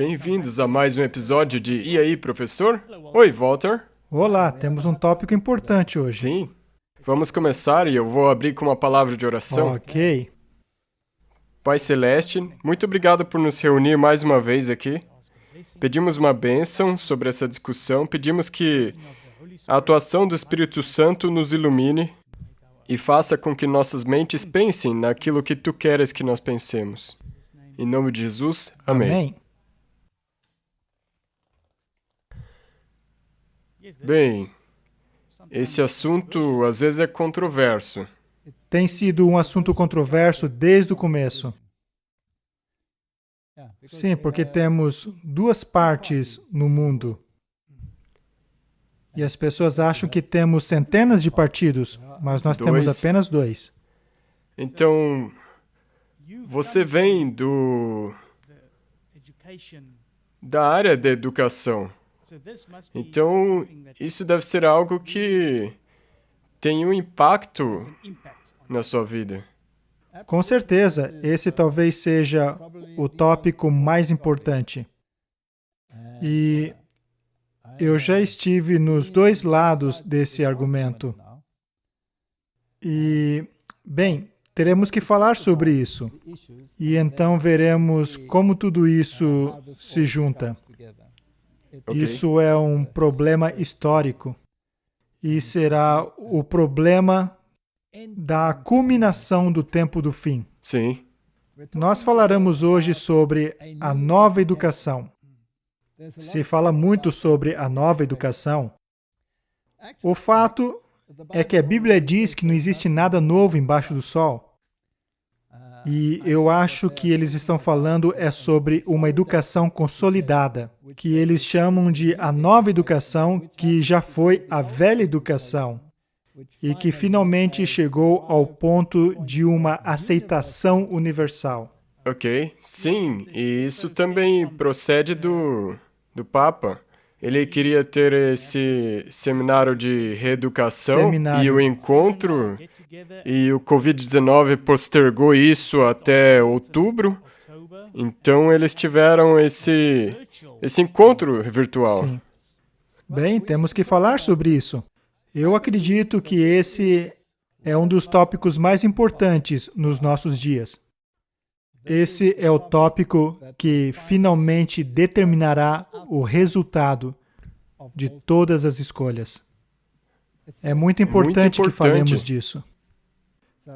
Bem-vindos a mais um episódio de E aí, professor? Oi, Walter. Olá, temos um tópico importante hoje. Sim. Vamos começar e eu vou abrir com uma palavra de oração. Ok. Pai Celeste, muito obrigado por nos reunir mais uma vez aqui. Pedimos uma bênção sobre essa discussão, pedimos que a atuação do Espírito Santo nos ilumine e faça com que nossas mentes pensem naquilo que Tu queres que nós pensemos. Em nome de Jesus, amém. Amém. Bem, esse assunto às vezes é controverso. Tem sido um assunto controverso desde o começo. Sim, porque temos duas partes no mundo. E as pessoas acham que temos centenas de partidos, mas nós temos apenas dois. Então, você vem da área da educação. Então, isso deve ser algo que tem um impacto na sua vida. Com certeza, esse talvez seja o tópico mais importante. E eu já estive nos dois lados desse argumento. E, bem, teremos que falar sobre isso. E então veremos como tudo isso se junta. Okay. Isso é um problema histórico. E será o problema da culminação do tempo do fim. Sim. Nós falaremos hoje sobre a nova educação. Se fala muito sobre a nova educação. O fato é que a Bíblia diz que não existe nada novo embaixo do sol. E eu acho que eles estão falando sobre uma educação consolidada, que eles chamam de a nova educação, que já foi a velha educação, e que finalmente chegou ao ponto de uma aceitação universal. Ok, sim, e isso também procede do Papa. Ele queria ter esse seminário de reeducação e o encontro, e o Covid-19 postergou isso até outubro. Então, eles tiveram esse encontro virtual. Sim. Bem, temos que falar sobre isso. Eu acredito que esse é um dos tópicos mais importantes nos nossos dias. Esse é o tópico que finalmente determinará o resultado de todas as escolhas. É muito importante que falemos disso.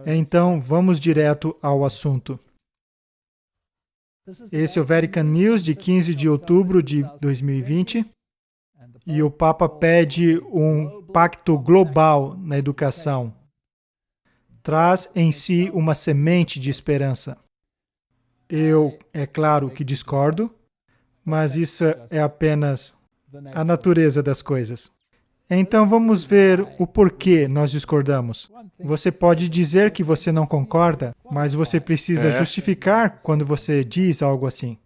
Então, vamos direto ao assunto. Esse é o Vatican News de 15 de outubro de 2020. E o Papa pede um pacto global na educação. Traz em si uma semente de esperança. Eu, é claro que discordo, mas isso é apenas a natureza das coisas. Então vamos ver o porquê nós discordamos. Você pode dizer que você não concorda, mas você precisa justificar quando você diz algo assim.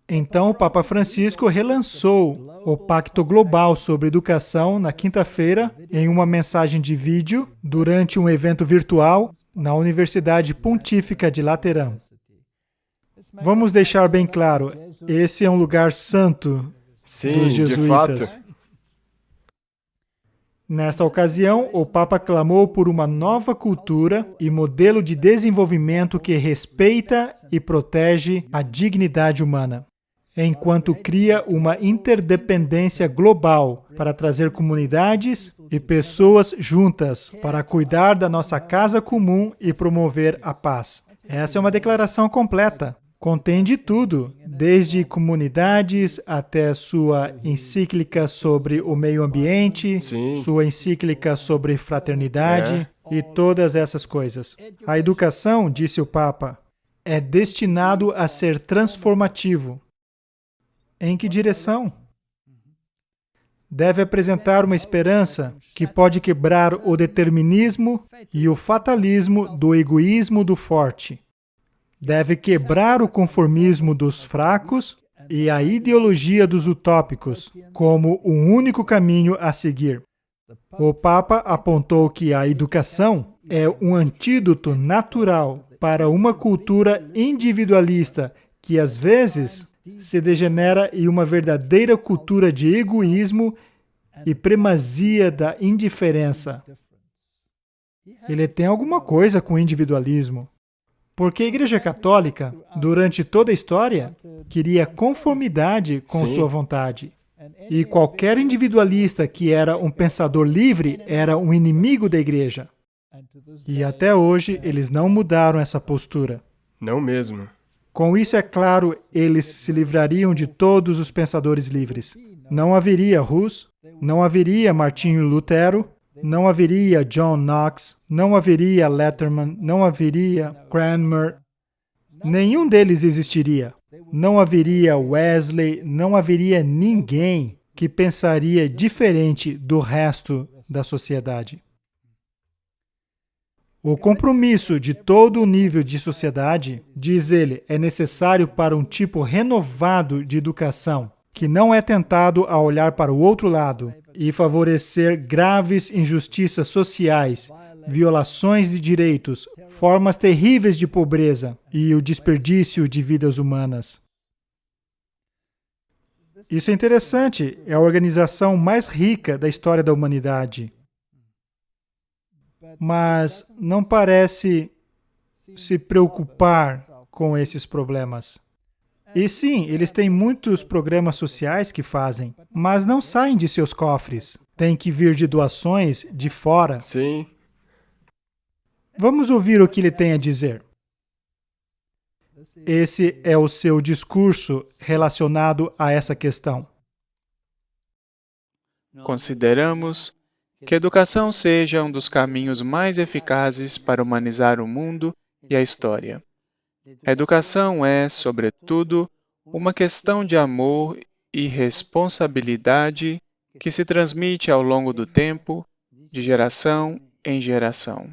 Então o Papa Francisco relançou o Pacto Global sobre Educação na quinta-feira em uma mensagem de vídeo durante um evento virtual na Universidade Pontífica de Lateran. Vamos deixar bem claro, esse é um lugar santo dos jesuítas. De fato. Nesta ocasião, o Papa clamou por uma nova cultura e modelo de desenvolvimento que respeita e protege a dignidade humana, enquanto cria uma interdependência global para trazer comunidades e pessoas juntas para cuidar da nossa casa comum e promover a paz. Essa é uma declaração completa. Contém de tudo, desde comunidades até sua encíclica sobre o meio ambiente, sua encíclica sobre fraternidade e todas essas coisas. A educação, disse o Papa, é destinado a ser transformativo. Em que direção? Deve apresentar uma esperança que pode quebrar o determinismo e o fatalismo do egoísmo do forte. Deve quebrar o conformismo dos fracos e a ideologia dos utópicos como o único caminho a seguir. O Papa apontou que a educação é um antídoto natural para uma cultura individualista que, às vezes, se degenera em uma verdadeira cultura de egoísmo e primazia da indiferença. Ele tem alguma coisa com o individualismo. Porque a Igreja Católica, durante toda a história, queria conformidade com sua vontade. E qualquer individualista que era um pensador livre era um inimigo da Igreja. E até hoje, eles não mudaram essa postura. Não mesmo. Com isso, é claro, eles se livrariam de todos os pensadores livres. Não haveria Hus, não haveria Martinho Lutero, não haveria John Knox, não haveria Letterman, não haveria Cranmer. Nenhum deles existiria. Não haveria Wesley, não haveria ninguém que pensaria diferente do resto da sociedade. O compromisso de todo o nível de sociedade, diz ele, é necessário para um tipo renovado de educação, que não é tentado a olhar para o outro lado e favorecer graves injustiças sociais, violações de direitos, formas terríveis de pobreza e o desperdício de vidas humanas. Isso é interessante, é a organização mais rica da história da humanidade. Mas não parece se preocupar com esses problemas. E sim, eles têm muitos programas sociais que fazem, mas não saem de seus cofres. Tem que vir de doações de fora. Sim. Vamos ouvir o que ele tem a dizer. Esse é o seu discurso relacionado a essa questão. Consideramos que a educação seja um dos caminhos mais eficazes para humanizar o mundo e a história. A educação é, sobretudo, uma questão de amor e responsabilidade que se transmite ao longo do tempo, de geração em geração.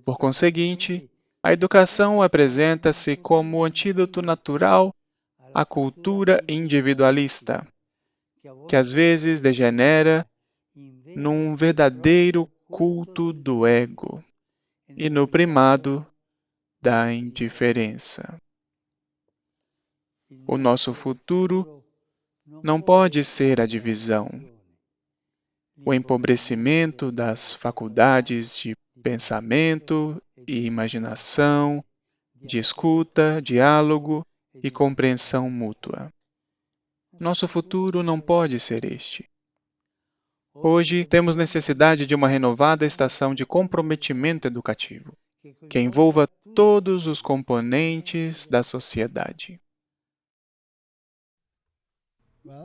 Por conseguinte, a educação apresenta-se como o antídoto natural à cultura individualista, que às vezes degenera num verdadeiro culto do ego e no primado da indiferença. O nosso futuro não pode ser a divisão, o empobrecimento das faculdades de pensamento e imaginação, de escuta, diálogo e compreensão mútua. Nosso futuro não pode ser este. Hoje, temos necessidade de uma renovada estação de comprometimento educativo, que envolva todos os componentes da sociedade.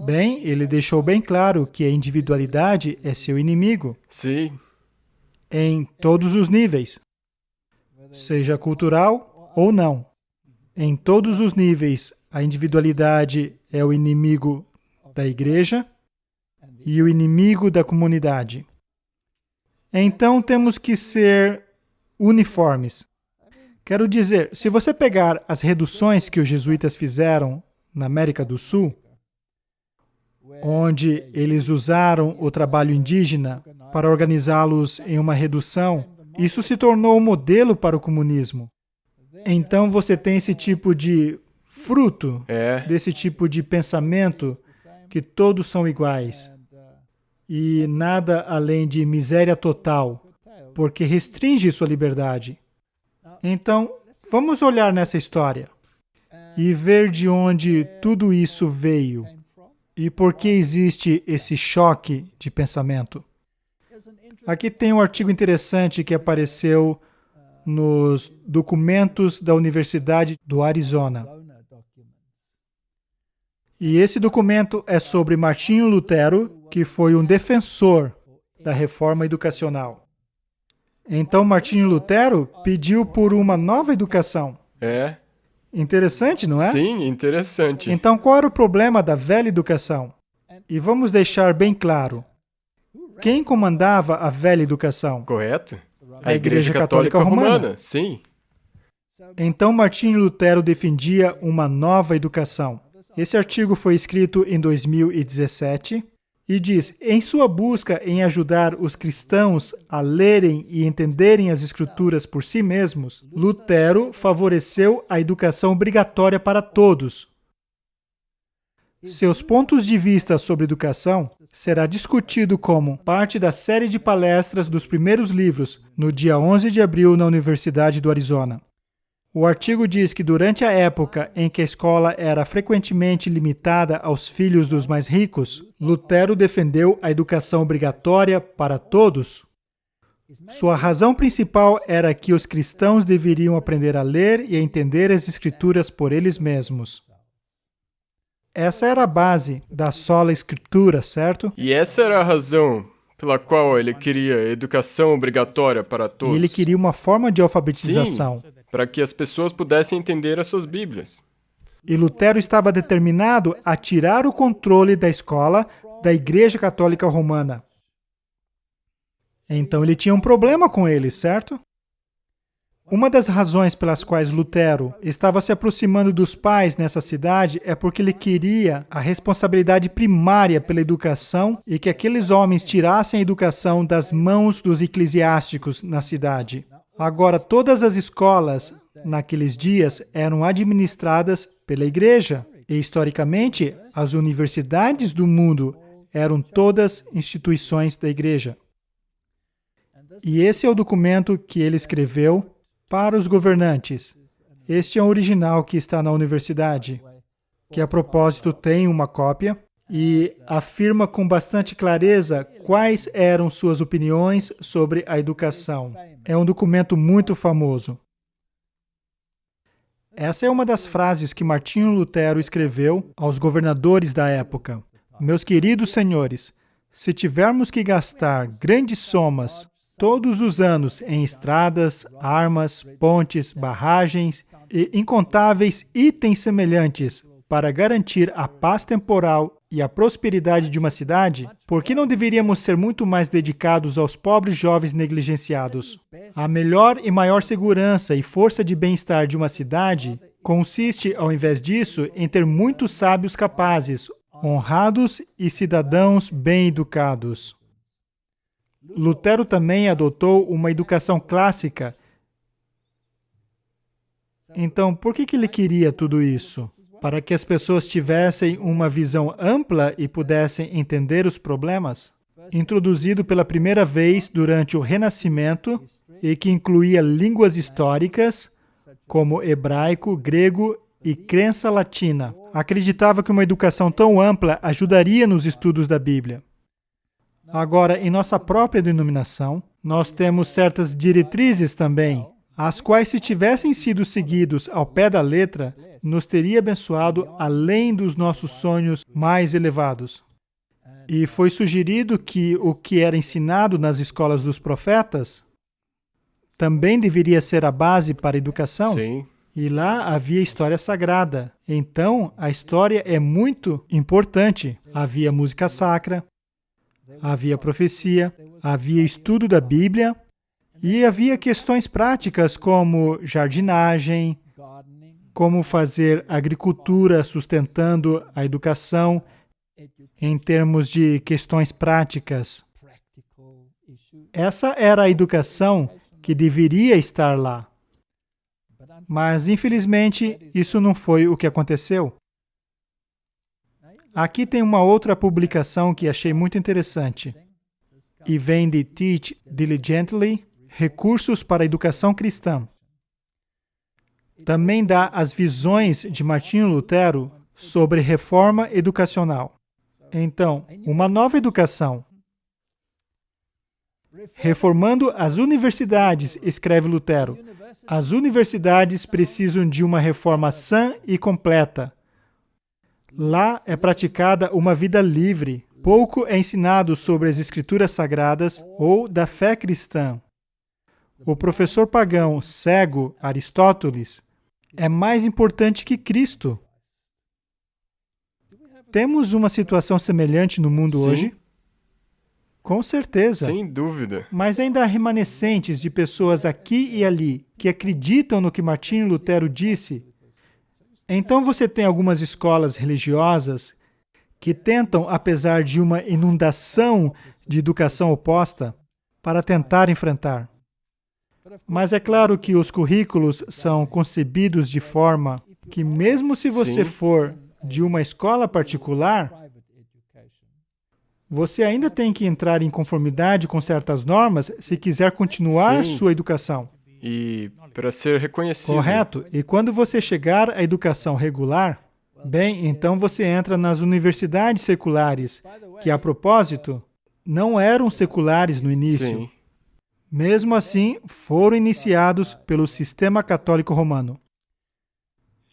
Bem, ele deixou bem claro que a individualidade é seu inimigo. Sim. Em todos os níveis, seja cultural ou não. Em todos os níveis, a individualidade é o inimigo da igreja e o inimigo da comunidade. Então, temos que ser uniformes. Quero dizer, se você pegar as reduções que os jesuítas fizeram na América do Sul, onde eles usaram o trabalho indígena para organizá-los em uma redução, isso se tornou um modelo para o comunismo. Então você tem esse tipo de fruto, desse tipo de pensamento, que todos são iguais. E nada além de miséria total, porque restringe sua liberdade. Então, vamos olhar nessa história e ver de onde tudo isso veio. E por que existe esse choque de pensamento? Aqui tem um artigo interessante que apareceu nos documentos da Universidade do Arizona. E esse documento é sobre Martinho Lutero, que foi um defensor da reforma educacional. Então, Martinho Lutero pediu por uma nova educação. Interessante, não é? Sim, interessante. Então, qual era o problema da velha educação? E vamos deixar bem claro. Quem comandava a velha educação? Correto. A Igreja Católica Romana. Sim. Então, Martinho Lutero defendia uma nova educação. Esse artigo foi escrito em 2017 e diz, em sua busca em ajudar os cristãos a lerem e entenderem as Escrituras por si mesmos, Lutero favoreceu a educação obrigatória para todos, Seus pontos de vista sobre educação será discutido como parte da série de palestras dos primeiros livros, no dia 11 de abril na Universidade do Arizona. O artigo diz que durante a época em que a escola era frequentemente limitada aos filhos dos mais ricos, Lutero defendeu a educação obrigatória para todos. Sua razão principal era que os cristãos deveriam aprender a ler e a entender as Escrituras por eles mesmos. Essa era a base da sola Escritura, certo? E essa era a razão pela qual ele queria educação obrigatória para todos. E ele queria uma forma de alfabetização. Sim, para que as pessoas pudessem entender as suas Bíblias. E Lutero estava determinado a tirar o controle da escola da Igreja Católica Romana. Então ele tinha um problema com eles, certo? Uma das razões pelas quais Lutero estava se aproximando dos pais nessa cidade é porque ele queria a responsabilidade primária pela educação e que aqueles homens tirassem a educação das mãos dos eclesiásticos na cidade. Agora, todas as escolas naqueles dias eram administradas pela igreja e, historicamente, as universidades do mundo eram todas instituições da igreja. E esse é o documento que ele escreveu para os governantes. Este é o original que está na universidade, que a propósito tem uma cópia e afirma com bastante clareza quais eram suas opiniões sobre a educação. É um documento muito famoso. Essa é uma das frases que Martinho Lutero escreveu aos governadores da época. Meus queridos senhores, se tivermos que gastar grandes somas todos os anos em estradas, armas, pontes, barragens e incontáveis itens semelhantes para garantir a paz temporal e a prosperidade de uma cidade, por que não deveríamos ser muito mais dedicados aos pobres jovens negligenciados? A melhor e maior segurança e força de bem-estar de uma cidade consiste, ao invés disso, em ter muitos sábios capazes, honrados e cidadãos bem-educados. Lutero também adotou uma educação clássica. Então, por que ele queria tudo isso? Para que as pessoas tivessem uma visão ampla e pudessem entender os problemas? Introduzido pela primeira vez durante o Renascimento e que incluía línguas históricas, como hebraico, grego e crença latina. Acreditava que uma educação tão ampla ajudaria nos estudos da Bíblia. Agora, em nossa própria denominação, nós temos certas diretrizes também, as quais, se tivessem sido seguidos ao pé da letra, nos teria abençoado além dos nossos sonhos mais elevados. E foi sugerido que o que era ensinado nas escolas dos profetas também deveria ser a base para a educação. Sim. E lá havia história sagrada. Então, a história é muito importante. Havia música sacra, havia profecia, havia estudo da Bíblia e havia questões práticas como jardinagem, como fazer agricultura sustentando a educação em termos de questões práticas. Essa era a educação que deveria estar lá. Mas, infelizmente, isso não foi o que aconteceu. Aqui tem uma outra publicação que achei muito interessante. E vem de Teach Diligently, Recursos para a Educação Cristã. Também dá as visões de Martinho Lutero sobre reforma educacional. Então, uma nova educação. Reformando as universidades, escreve Lutero. As universidades precisam de uma reforma sã e completa. Lá é praticada uma vida livre. Pouco é ensinado sobre as Escrituras Sagradas ou da fé cristã. O professor pagão cego, Aristóteles, é mais importante que Cristo. Temos uma situação semelhante no mundo Sim. hoje? Com certeza. Sem dúvida. Mas ainda há remanescentes de pessoas aqui e ali que acreditam no que Martinho Lutero disse. Então você tem algumas escolas religiosas que tentam, apesar de uma inundação de educação oposta, para tentar enfrentar. Mas é claro que os currículos são concebidos de forma que, mesmo se você Sim. for de uma escola particular, você ainda tem que entrar em conformidade com certas normas se quiser continuar sua educação. E para ser reconhecido. Correto. E quando você chegar à educação regular, bem, então você entra nas universidades seculares, que, a propósito, não eram seculares no início. Sim. Mesmo assim, foram iniciados pelo sistema católico romano.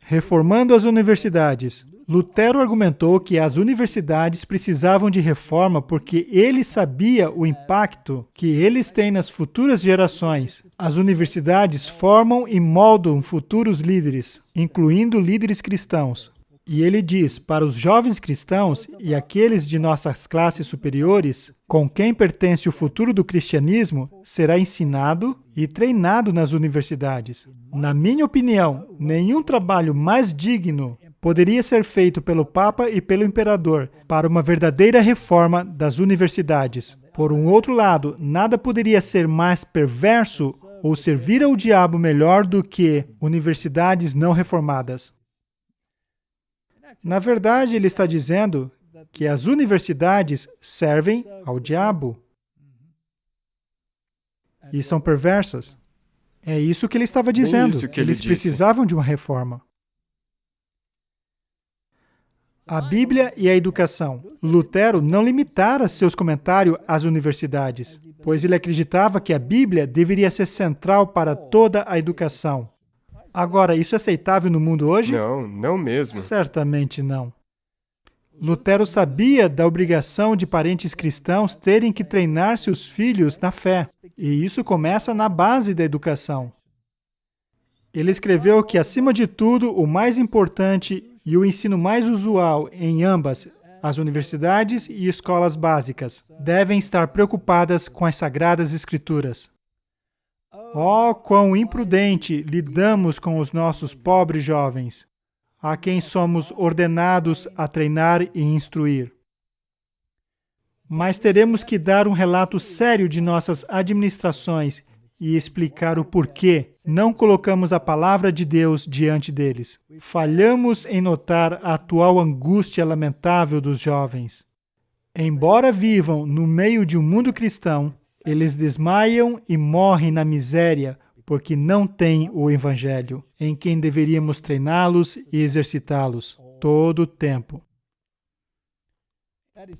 Reformando as universidades. Lutero argumentou que as universidades precisavam de reforma porque ele sabia o impacto que eles têm nas futuras gerações. As universidades formam e moldam futuros líderes, incluindo líderes cristãos. E ele diz, para os jovens cristãos e aqueles de nossas classes superiores, com quem pertence o futuro do cristianismo, será ensinado e treinado nas universidades. Na minha opinião, nenhum trabalho mais digno poderia ser feito pelo Papa e pelo Imperador para uma verdadeira reforma das universidades. Por um outro lado, nada poderia ser mais perverso ou servir ao diabo melhor do que universidades não reformadas. Na verdade, ele está dizendo que as universidades servem ao diabo e são perversas. É isso que ele estava dizendo. Eles precisavam de uma reforma. A Bíblia e a educação. Lutero não limitara seus comentários às universidades, pois ele acreditava que a Bíblia deveria ser central para toda a educação. Agora, isso é aceitável no mundo hoje? Não, não mesmo. Certamente não. Lutero sabia da obrigação de parentes cristãos terem que treinar seus filhos na fé, e isso começa na base da educação. Ele escreveu que, acima de tudo, o mais importante e o ensino mais usual em ambas, as universidades e escolas básicas, devem estar preocupadas com as Sagradas Escrituras. Oh, quão imprudente lidamos com os nossos pobres jovens, a quem somos ordenados a treinar e instruir. Mas teremos que dar um relato sério de nossas administrações e explicar o porquê não colocamos a palavra de Deus diante deles. Falhamos em notar a atual angústia lamentável dos jovens. Embora vivam no meio de um mundo cristão, eles desmaiam e morrem na miséria porque não têm o Evangelho, em quem deveríamos treiná-los e exercitá-los todo o tempo.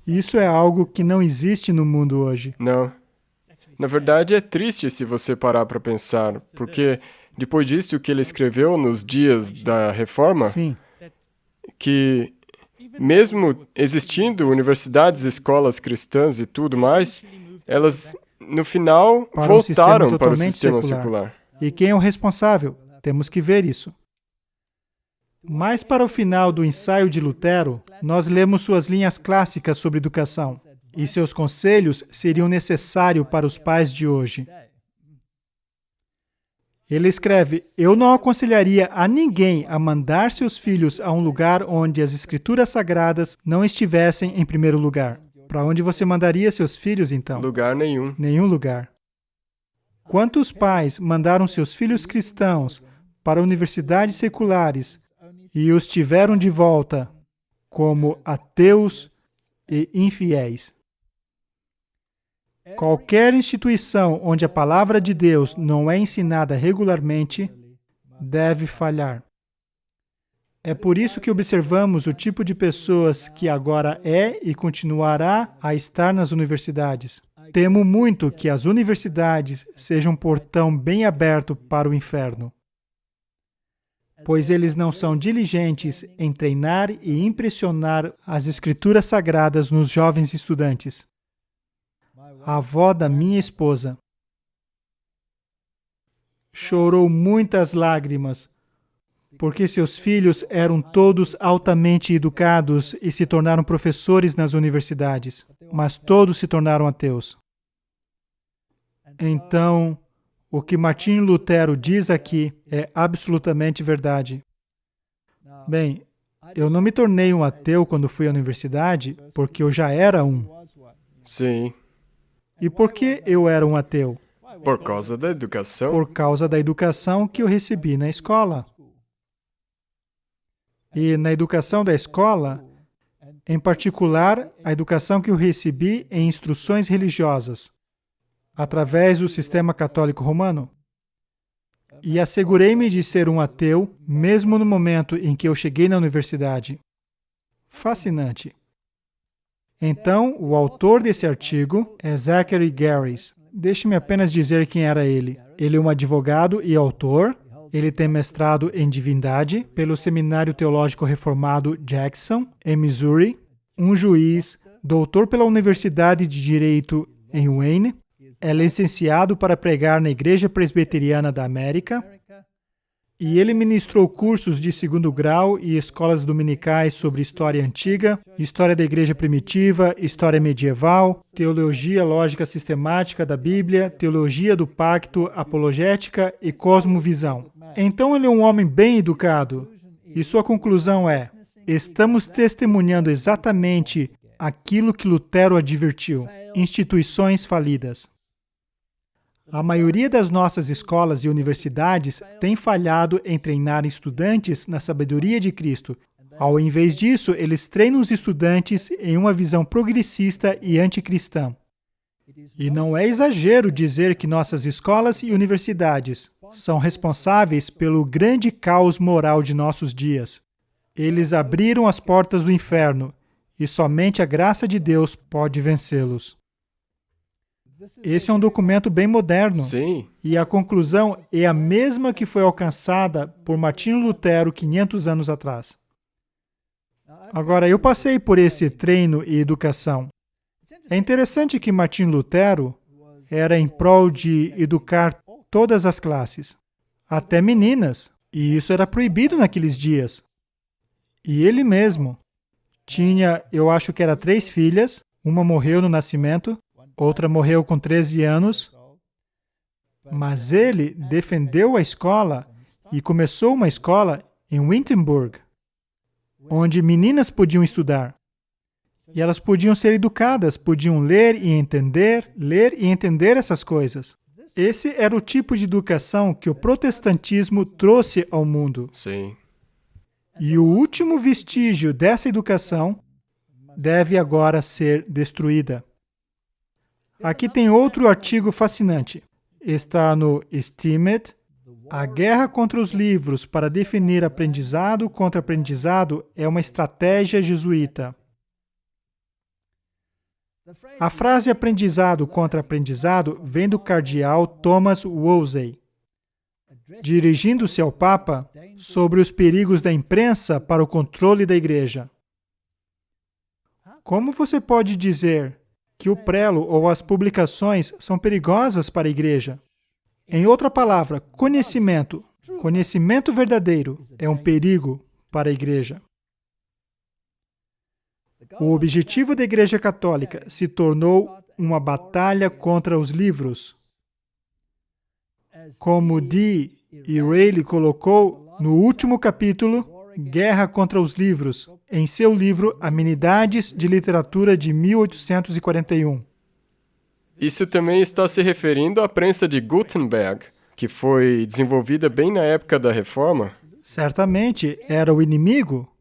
Isso é algo que não existe no mundo hoje. Não. Na verdade, é triste se você parar para pensar, porque depois disso que ele escreveu nos dias da Reforma, Sim. que mesmo existindo universidades, escolas cristãs e tudo mais, elas no final voltaram para o sistema secular. E quem é o responsável? Temos que ver isso. Mais para o final do ensaio de Lutero, nós lemos suas linhas clássicas sobre educação, e seus conselhos seriam necessários para os pais de hoje. Ele escreve: eu não aconselharia a ninguém a mandar seus filhos a um lugar onde as Escrituras Sagradas não estivessem em primeiro lugar. Para onde você mandaria seus filhos, então? Lugar nenhum. Nenhum lugar. Quantos pais mandaram seus filhos cristãos para universidades seculares e os tiveram de volta como ateus e infiéis? Qualquer instituição onde a palavra de Deus não é ensinada regularmente deve falhar. É por isso que observamos o tipo de pessoas que agora é e continuará a estar nas universidades. Temo muito que as universidades sejam um portão bem aberto para o inferno, pois eles não são diligentes em treinar e impressionar as Escrituras Sagradas nos jovens estudantes. A avó da minha esposa chorou muitas lágrimas, porque seus filhos eram todos altamente educados e se tornaram professores nas universidades, mas todos se tornaram ateus. Então, o que Martinho Lutero diz aqui é absolutamente verdade. Bem, eu não me tornei um ateu quando fui à universidade, porque eu já era um. Sim. E por que eu era um ateu? Por causa da educação. Por causa da educação que eu recebi na escola. E na educação da escola, em particular, a educação que eu recebi em instruções religiosas, através do sistema católico romano. E assegurei-me de ser um ateu, mesmo no momento em que eu cheguei na universidade. Fascinante. Então, o autor desse artigo é Zachary Garris. Deixe-me apenas dizer quem era ele. Ele é um advogado e autor. Ele tem mestrado em divindade pelo Seminário Teológico Reformado Jackson, em Missouri. Um juiz, doutor pela Universidade de Direito em Wayne. É licenciado para pregar na Igreja Presbiteriana da América. E ele ministrou cursos de segundo grau e escolas dominicais sobre história antiga, história da igreja primitiva, história medieval, teologia lógica sistemática da Bíblia, teologia do pacto, apologética e cosmovisão. Então ele é um homem bem educado. E sua conclusão é: estamos testemunhando exatamente aquilo que Lutero advertiu: instituições falidas. A maioria das nossas escolas e universidades tem falhado em treinar estudantes na sabedoria de Cristo. Ao invés disso, eles treinam os estudantes em uma visão progressista e anticristã. E não é exagero dizer que nossas escolas e universidades são responsáveis pelo grande caos moral de nossos dias. Eles abriram as portas do inferno, e somente a graça de Deus pode vencê-los. Esse é um documento bem moderno. Sim. E a conclusão é a mesma que foi alcançada por Martinho Lutero 500 anos atrás. Agora, eu passei por esse treino e educação. É interessante que Martinho Lutero era em prol de educar todas as classes, até meninas, e isso era proibido naqueles dias. E ele mesmo tinha, eu acho que era 3 filhas, uma morreu no nascimento, outra morreu com 13 anos, mas ele defendeu a escola e começou uma escola em Wittenberg, onde meninas podiam estudar. E elas podiam ser educadas, podiam ler e entender essas coisas. Esse era o tipo de educação que o protestantismo trouxe ao mundo. Sim. E o último vestígio dessa educação deve agora ser destruída. Aqui tem outro artigo fascinante. Está no Steamit. A guerra contra os livros para definir aprendizado contra aprendizado é uma estratégia jesuíta. A frase aprendizado contra aprendizado vem do cardeal Thomas Wolsey, dirigindo-se ao Papa sobre os perigos da imprensa para o controle da igreja. Como você pode dizer que o prelo ou as publicações são perigosas para a igreja? Em outra palavra, conhecimento verdadeiro é um perigo para a igreja. O objetivo da Igreja Católica se tornou uma batalha contra os livros. Como Dee e Rayleigh colocou no último capítulo, Guerra contra os Livros, em seu livro Amenidades de Literatura de 1841. Isso também está se referindo à prensa de Gutenberg, que foi desenvolvida bem na época da Reforma. Certamente era o inimigo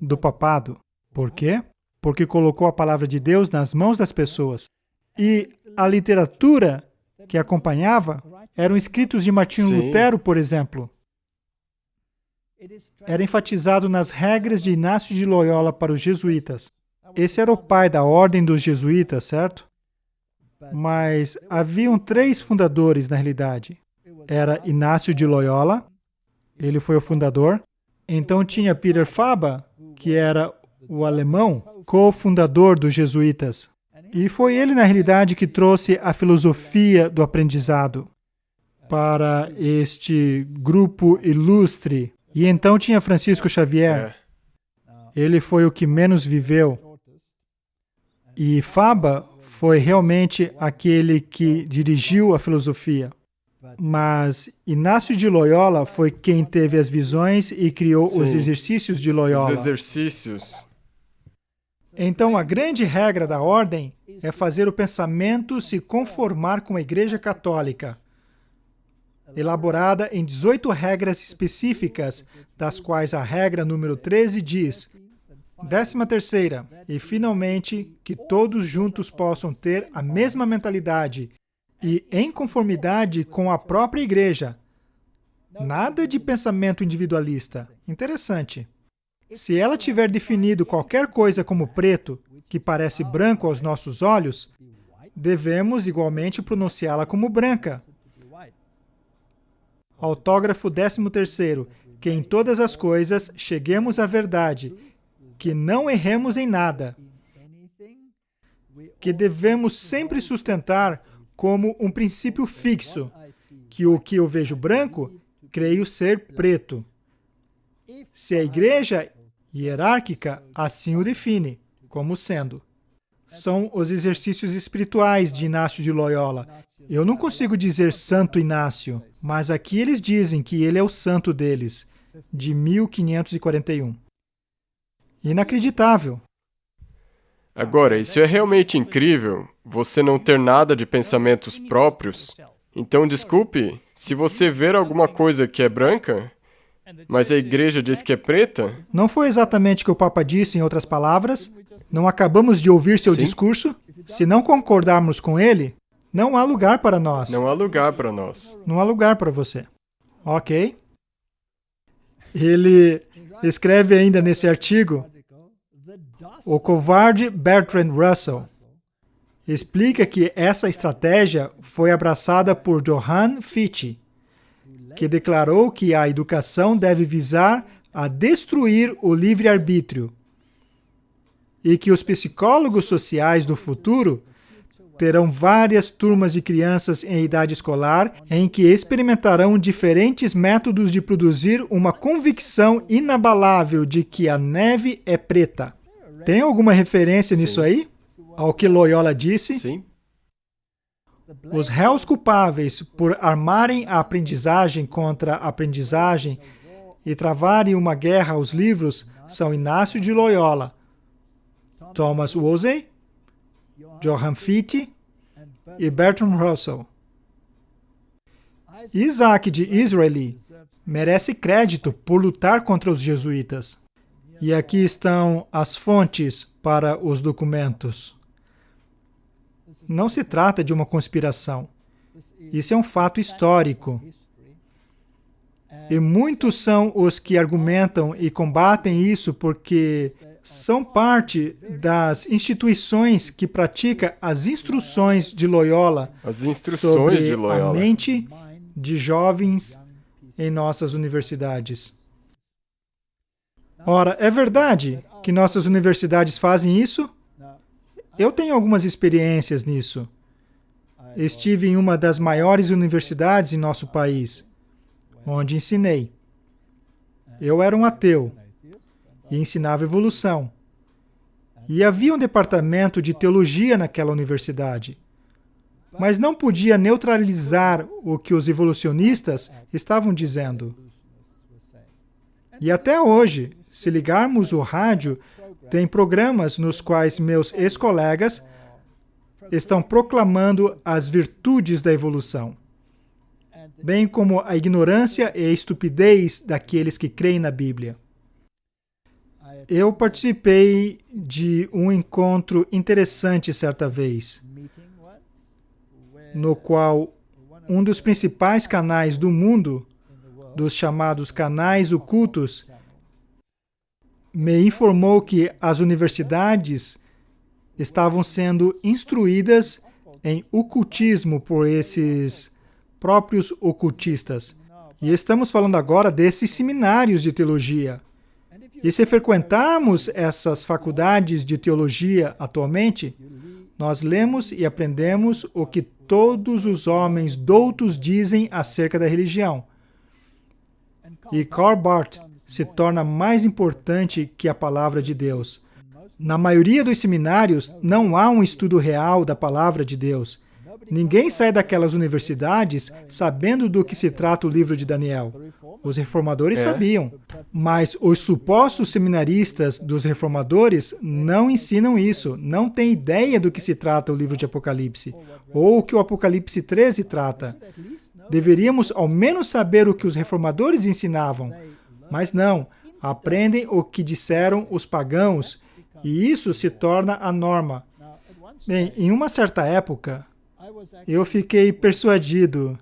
do papado. Por quê? Porque colocou a palavra de Deus nas mãos das pessoas. E a literatura que acompanhava eram escritos de Martinho Lutero, por exemplo. Era enfatizado nas regras de Inácio de Loyola para os jesuítas. Esse era o pai da ordem dos jesuítas, certo? Mas haviam 3 fundadores, na realidade. Era Inácio de Loyola, ele foi o fundador. Então tinha Peter Faber, que era o alemão, cofundador dos jesuítas. E foi ele, na realidade, que trouxe a filosofia do aprendizado para este grupo ilustre. E então tinha Francisco Xavier. Ele foi o que menos viveu. E Faber foi realmente aquele que dirigiu a filosofia. Mas Inácio de Loyola foi quem teve as visões e criou os exercícios de Loyola. Os exercícios. Então, a grande regra da ordem é fazer o pensamento se conformar com a Igreja Católica. elaborada em 18 regras específicas, das quais a regra número 13 diz: 13ª, e finalmente, que todos juntos possam ter a mesma mentalidade e em conformidade com a própria igreja. Nada de pensamento individualista. Interessante. Se ela tiver definido qualquer coisa como preto, que parece branco aos nossos olhos, devemos igualmente pronunciá-la como branca. Autógrafo 13º, que em todas as coisas cheguemos à verdade, que não erremos em nada, que devemos sempre sustentar como um princípio fixo, que o que eu vejo branco, creio ser preto. Se a igreja hierárquica assim o define, como sendo. São os exercícios espirituais de Inácio de Loyola. Eu não consigo dizer Santo Inácio, mas aqui eles dizem que ele é o santo deles, de 1541. Inacreditável. Agora, isso é realmente incrível, você não ter nada de pensamentos próprios. Então, desculpe, se você ver alguma coisa que é branca, mas a igreja diz que é preta... Não foi exatamente o que o Papa disse, em outras palavras? Não acabamos de ouvir seu discurso? Se não concordarmos com ele, não há lugar para nós. Não há lugar para nós. Não há lugar para você. Ok. Ele escreve ainda nesse artigo, o covarde Bertrand Russell explica que essa estratégia foi abraçada por Johann Fichte, que declarou que a educação deve visar a destruir o livre-arbítrio e que os psicólogos sociais do futuro terão várias turmas de crianças em idade escolar em que experimentarão diferentes métodos de produzir uma convicção inabalável de que a neve é preta. Tem alguma referência nisso aí? Ao que Loyola disse? Sim. Os réus culpáveis por armarem a aprendizagem contra a aprendizagem e travarem uma guerra aos livros são Inácio de Loyola, Thomas Wolsey, Johann Fichte e Bertrand Russell. Isaac de Israeli merece crédito por lutar contra os jesuítas. E aqui estão as fontes para os documentos. Não se trata de uma conspiração. Isso é um fato histórico. E muitos são os que argumentam e combatem isso porque são parte das instituições que praticam as instruções de Loyola sobre a mente de jovens em nossas universidades. Ora, é verdade que nossas universidades fazem isso? Eu tenho algumas experiências nisso. Estive em uma das maiores universidades em nosso país, onde ensinei. Eu era um ateu e ensinava evolução. E havia um departamento de teologia naquela universidade, mas não podia neutralizar o que os evolucionistas estavam dizendo. E até hoje, se ligarmos o rádio, tem programas nos quais meus ex-colegas estão proclamando as virtudes da evolução, bem como a ignorância e a estupidez daqueles que creem na Bíblia. Eu participei de um encontro interessante certa vez, no qual um dos principais canais do mundo, dos chamados canais ocultos, me informou que as universidades estavam sendo instruídas em ocultismo por esses próprios ocultistas. E estamos falando agora desses seminários de teologia. E se frequentarmos essas faculdades de teologia atualmente, nós lemos e aprendemos o que todos os homens doutos dizem acerca da religião. E Karl Barth se torna mais importante que a palavra de Deus. Na maioria dos seminários, não há um estudo real da palavra de Deus. Ninguém sai daquelas universidades sabendo do que se trata o livro de Daniel. Os reformadores sabiam, mas os supostos seminaristas dos reformadores não ensinam isso, não têm ideia do que se trata o livro de Apocalipse, ou o que o Apocalipse 13 trata. Deveríamos ao menos saber o que os reformadores ensinavam. Mas não, aprendem o que disseram os pagãos, e isso se torna a norma. Bem, em uma certa época, eu fiquei persuadido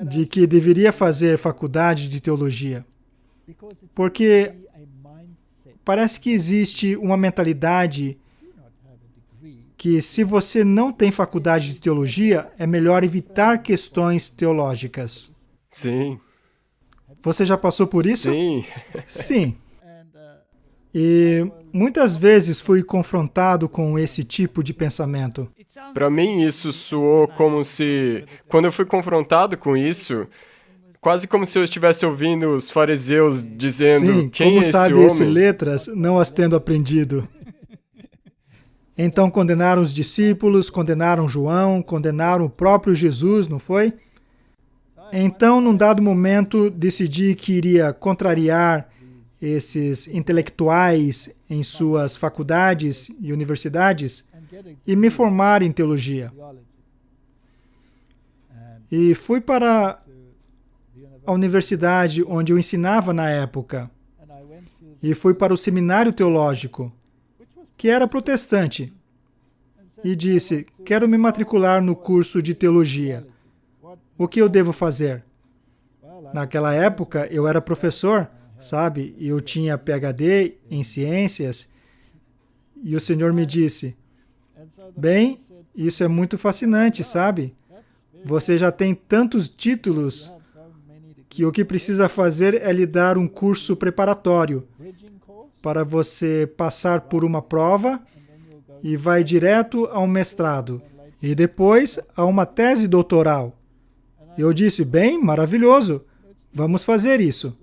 de que deveria fazer faculdade de teologia, porque parece que existe uma mentalidade que, se você não tem faculdade de teologia, é melhor evitar questões teológicas. Sim. Você já passou por isso? Sim. Sim. E muitas vezes fui confrontado com esse tipo de pensamento. Para mim, isso soou como se, quando eu fui confrontado com isso, quase como se eu estivesse ouvindo os fariseus dizendo: Sim, quem como é esse sabe homem? esse letras, não as tendo aprendido. Então condenaram os discípulos, condenaram João, condenaram o próprio Jesus, não foi? Então, num dado momento, decidi que iria contrariar esses intelectuais em suas faculdades e universidades e me formar em teologia. E fui para a universidade onde eu ensinava na época. E fui para o seminário teológico, que era protestante. E disse: quero me matricular no curso de teologia. O que eu devo fazer? Naquela época, eu era professor, sabe? Eu tinha PhD em ciências. E o Senhor me disse: bem, isso é muito fascinante, sabe? Você já tem tantos títulos que o que precisa fazer é lhe dar um curso preparatório para você passar por uma prova e vai direto ao mestrado e depois a uma tese doutoral. Eu disse: bem, maravilhoso, vamos fazer isso.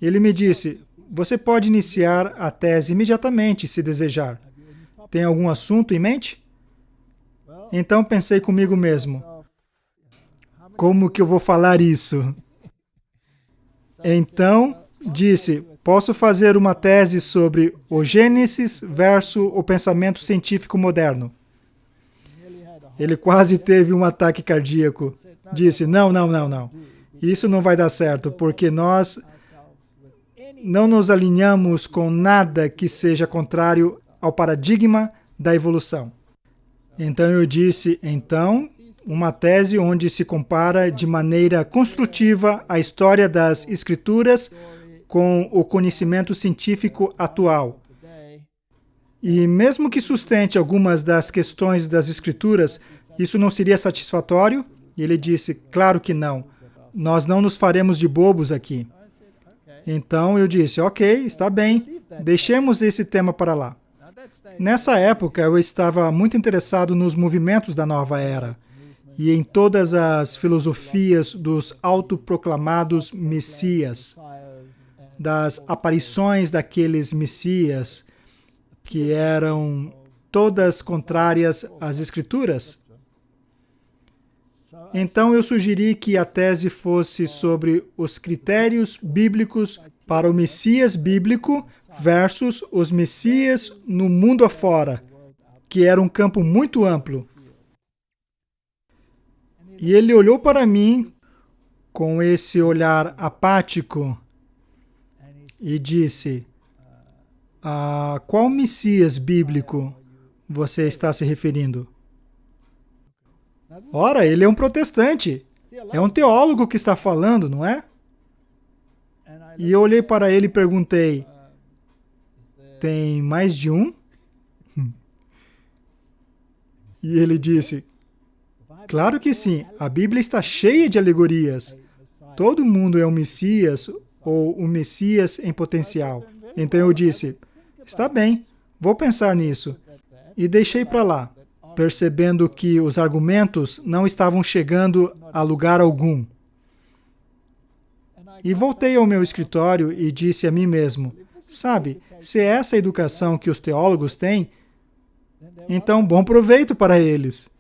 Ele me disse: você pode iniciar a tese imediatamente, se desejar. Tem algum assunto em mente? Então pensei comigo mesmo: como que eu vou falar isso? Então disse: posso fazer uma tese sobre o Gênesis versus o pensamento científico moderno. Ele quase teve um ataque cardíaco. Disse: não. Isso não vai dar certo, porque nós não nos alinhamos com nada que seja contrário ao paradigma da evolução. Então eu disse: uma tese onde se compara de maneira construtiva a história das Escrituras com o conhecimento científico atual. E mesmo que sustente algumas das questões das Escrituras, isso não seria satisfatório? E ele disse: claro que não. Nós não nos faremos de bobos aqui. Então eu disse: ok, está bem, deixemos esse tema para lá. Nessa época eu estava muito interessado nos movimentos da nova era e em todas as filosofias dos autoproclamados messias, das aparições daqueles messias que eram todas contrárias às Escrituras. Então eu sugeri que a tese fosse sobre os critérios bíblicos para o Messias bíblico versus os Messias no mundo afora, que era um campo muito amplo. E ele olhou para mim com esse olhar apático e disse: a qual Messias bíblico você está se referindo? Ora, ele é um protestante. É um teólogo que está falando, não é? E eu olhei para ele e perguntei: tem mais de um? E ele disse: claro que sim, a Bíblia está cheia de alegorias. Todo mundo é um Messias ou um Messias em potencial. Então eu disse: está bem, vou pensar nisso. E deixei para lá, percebendo que os argumentos não estavam chegando a lugar algum. E voltei ao meu escritório e disse a mim mesmo: sabe, se é essa a educação que os teólogos têm, então bom proveito para eles.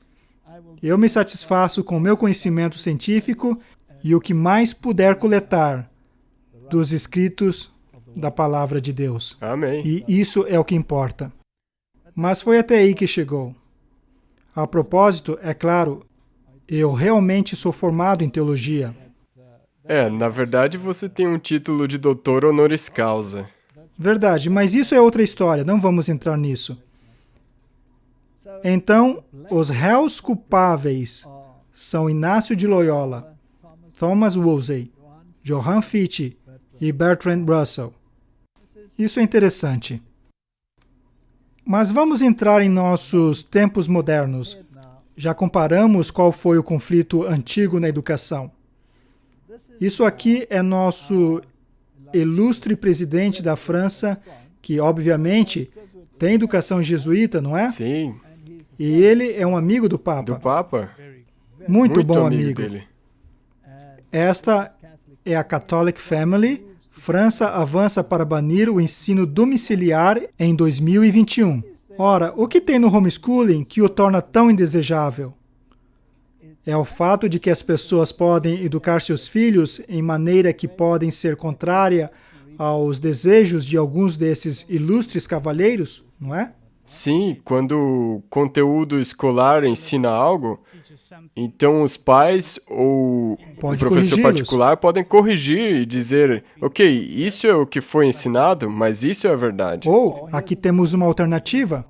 Eu me satisfaço com o meu conhecimento científico e o que mais puder coletar dos escritos da palavra de Deus. Amém. E isso é o que importa. Mas foi até aí que chegou. A propósito, é claro, Eu realmente sou formado em teologia. Na verdade você tem um título de doutor honoris causa. Verdade, mas isso é outra história, não vamos entrar nisso. Então, os réus culpáveis são Inácio de Loyola, Thomas Wolsey, Johann Fichte e Bertrand Russell. Isso é interessante. Mas vamos entrar em nossos tempos modernos. Já comparamos qual foi o conflito antigo na educação. Isso aqui é nosso ilustre presidente da França, que obviamente tem educação jesuíta, não é? Sim. E ele é um amigo do Papa. Do Papa? Muito bom amigo. Dele. Esta é a Catholic Family. França avança para banir o ensino domiciliar em 2021. Ora, o que tem no homeschooling que o torna tão indesejável? É o fato de que as pessoas podem educar seus filhos em maneira que podem ser contrária aos desejos de alguns desses ilustres cavalheiros, não é? Sim, quando o conteúdo escolar ensina algo, então os pais ou o professor particular podem corrigir e dizer, ok, isso é o que foi ensinado, mas isso é a verdade. Ou, aqui temos uma alternativa.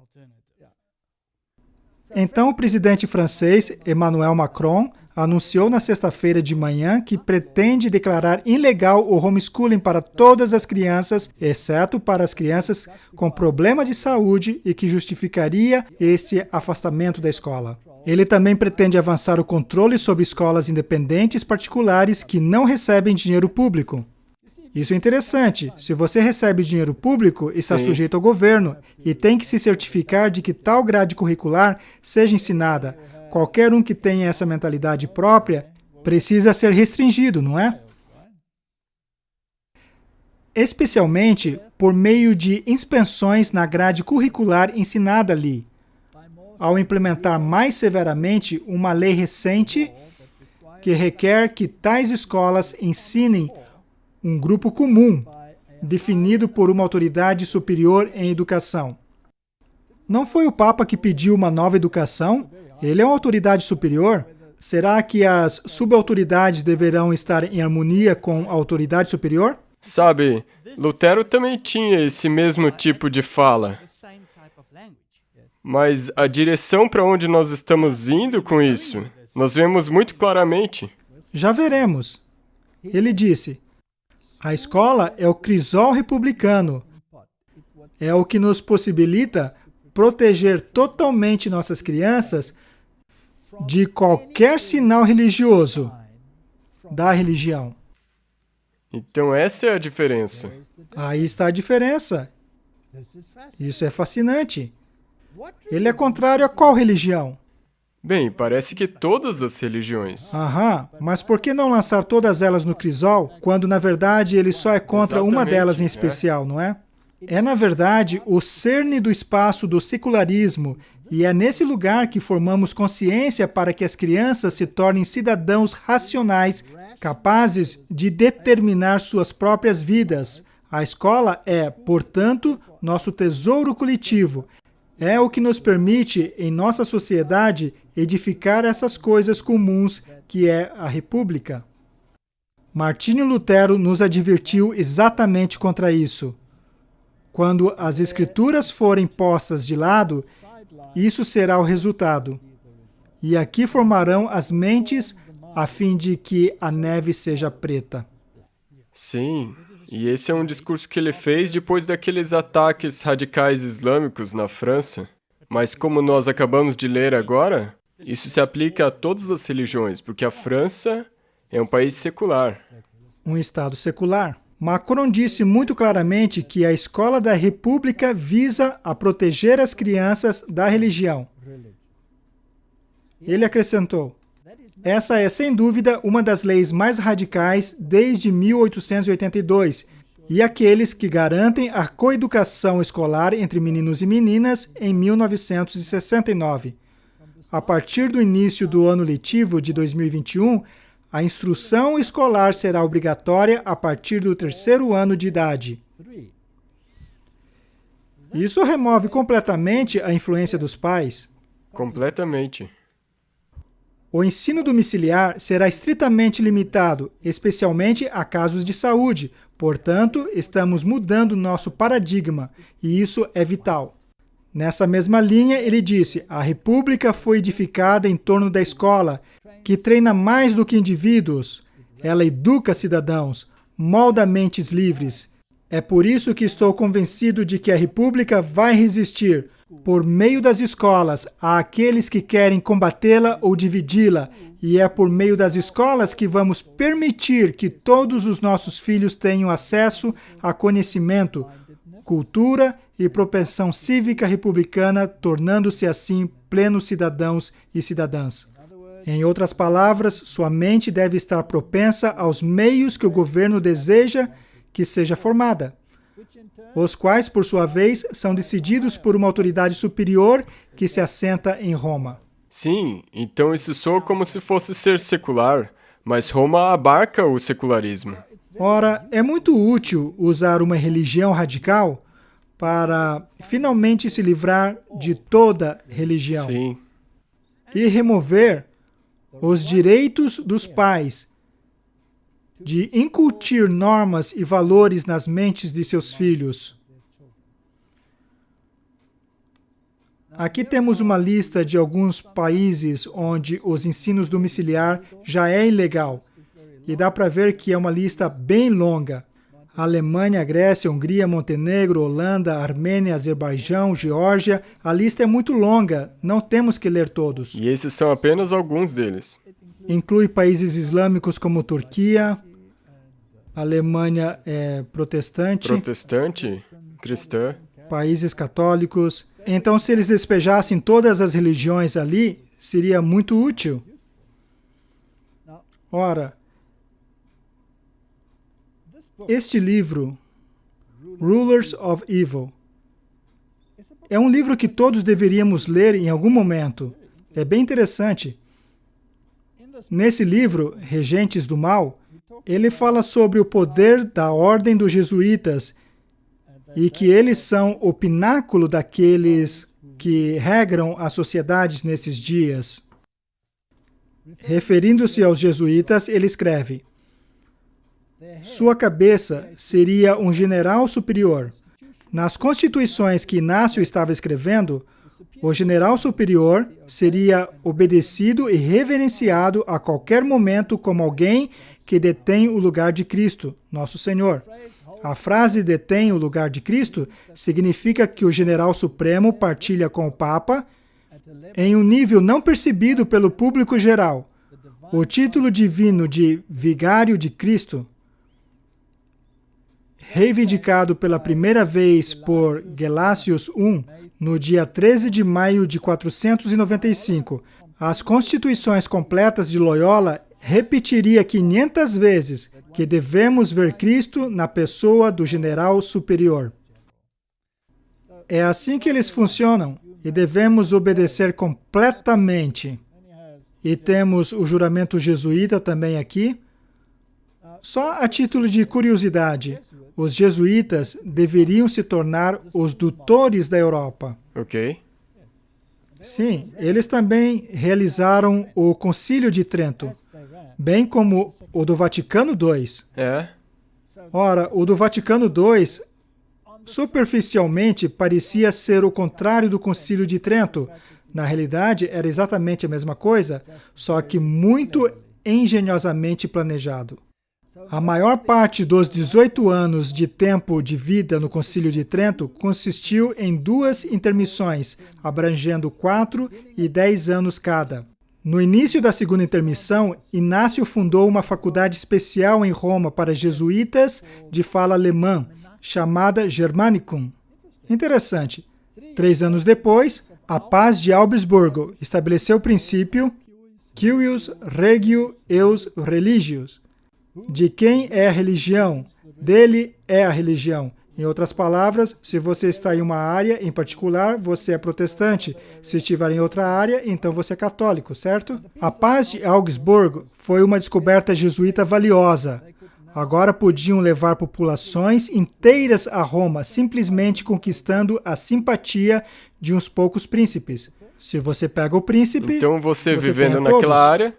Então, o presidente francês, Emmanuel Macron, anunciou na sexta-feira de manhã que pretende declarar ilegal o homeschooling para todas as crianças, exceto para as crianças com problemas de saúde e que justificaria este afastamento da escola. Ele também pretende avançar o controle sobre escolas independentes particulares que não recebem dinheiro público. Isso é interessante. Se você recebe dinheiro público, está sujeito ao governo e tem que se certificar de que tal grade curricular seja ensinada. Qualquer um que tenha essa mentalidade própria precisa ser restringido, não é? Especialmente por meio de inspeções na grade curricular ensinada ali, ao implementar mais severamente uma lei recente que requer que tais escolas ensinem um grupo comum, definido por uma autoridade superior em educação. Não foi o Papa que pediu uma nova educação? Ele é uma autoridade superior? Será que as subautoridades deverão estar em harmonia com a autoridade superior? Sabe, Lutero também tinha esse mesmo tipo de fala. Mas a direção para onde nós estamos indo com isso, nós vemos muito claramente. Já veremos. Ele disse, a escola é o crisol republicano. É o que nos possibilita proteger totalmente nossas crianças de qualquer sinal religioso da religião. Então essa é a diferença. Aí está a diferença. Isso é fascinante. Ele é contrário a qual religião? Bem, parece que todas as religiões. Mas por que não lançar todas elas no crisol, quando na verdade ele só é contra uma delas em especial, não é? É na verdade o cerne do espaço do secularismo, e é nesse lugar que formamos consciência para que as crianças se tornem cidadãos racionais, capazes de determinar suas próprias vidas. A escola é, portanto, nosso tesouro coletivo. É o que nos permite, em nossa sociedade, edificar essas coisas comuns que é a República. Martinho Lutero nos advertiu exatamente contra isso. Quando as Escrituras forem postas de lado, isso será o resultado. E aqui formarão as mentes a fim de que a neve seja preta. Sim, e esse é um discurso que ele fez depois daqueles ataques radicais islâmicos na França. Mas como nós acabamos de ler agora, isso se aplica a todas as religiões, porque a França é um país secular. Um Estado secular. Macron disse muito claramente que a escola da República visa a proteger as crianças da religião. Ele acrescentou, essa é, sem dúvida, uma das leis mais radicais desde 1882 e aqueles que garantem a coeducação escolar entre meninos e meninas em 1969. A partir do início do ano letivo de 2021, a instrução escolar será obrigatória a partir do 3º ano de idade. Isso remove completamente a influência dos pais. Completamente. O ensino domiciliar será estritamente limitado, especialmente a casos de saúde. Portanto, estamos mudando nosso paradigma, e isso é vital. Nessa mesma linha, ele disse, a República foi edificada em torno da escola, que treina mais do que indivíduos. Ela educa cidadãos, molda mentes livres. É por isso que estou convencido de que a República vai resistir, por meio das escolas, àqueles que querem combatê-la ou dividi-la, e é por meio das escolas que vamos permitir que todos os nossos filhos tenham acesso a conhecimento, cultura e propensão cívica republicana, tornando-se assim plenos cidadãos e cidadãs. Em outras palavras, sua mente deve estar propensa aos meios que o governo deseja que seja formada, os quais, por sua vez, são decididos por uma autoridade superior que se assenta em Roma. Sim, então isso soa como se fosse ser secular, mas Roma abarca o secularismo. Ora, é muito útil usar uma religião radical para finalmente se livrar de toda religião. Sim. E remover os direitos dos pais de incutir normas e valores nas mentes de seus filhos. Aqui temos uma lista de alguns países onde os ensinos domiciliar já é ilegal. E dá para ver que é uma lista bem longa. Alemanha, Grécia, Hungria, Montenegro, Holanda, Armênia, Azerbaijão, Geórgia. A lista é muito longa, não temos que ler todos. E esses são apenas alguns deles. Inclui países islâmicos como Turquia, Alemanha é protestante. Protestante? Cristã? Países católicos. Então, se eles despejassem todas as religiões ali, seria muito útil. Ora, este livro, Rulers of Evil, é um livro que todos deveríamos ler em algum momento. É bem interessante. Nesse livro, Regentes do Mal, ele fala sobre o poder da ordem dos jesuítas e que eles são o pináculo daqueles que regram as sociedades nesses dias. Referindo-se aos jesuítas, ele escreve: sua cabeça seria um general superior. Nas constituições que Inácio estava escrevendo, o general superior seria obedecido e reverenciado a qualquer momento como alguém que detém o lugar de Cristo, nosso Senhor. A frase detém o lugar de Cristo significa que o general supremo partilha com o Papa, em um nível não percebido pelo público geral, o título divino de Vigário de Cristo, reivindicado pela primeira vez por Gelácios I, no dia 13 de maio de 495. As constituições completas de Loyola repetiria 500 vezes que devemos ver Cristo na pessoa do general superior. É assim que eles funcionam e devemos obedecer completamente. E temos o juramento jesuíta também aqui. Só a título de curiosidade, os jesuítas deveriam se tornar os doutores da Europa. Ok. Sim, eles também realizaram o Concílio de Trento, bem como o do Vaticano II. É? Ora, o do Vaticano II, superficialmente, parecia ser o contrário do Concílio de Trento. Na realidade, era exatamente a mesma coisa, só que muito engenhosamente planejado. A maior parte dos 18 anos de tempo de vida no Concílio de Trento consistiu em 2 intermissões, abrangendo 4 e 10 anos cada. No início da segunda intermissão, Inácio fundou uma faculdade especial em Roma para jesuítas de fala alemã, chamada Germanicum. Interessante. 3 anos depois, a Paz de Augsburgo estabeleceu o princípio Cuius regio eus religios. De quem é a religião? Dele é a religião. Em outras palavras, se você está em uma área em particular, você é protestante. Se estiver em outra área, então você é católico, certo? A Paz de Augsburgo foi uma descoberta jesuíta valiosa. Agora podiam levar populações inteiras a Roma, simplesmente conquistando a simpatia de uns poucos príncipes. Se você pega o príncipe, então você tem vivendo a naquela todos. área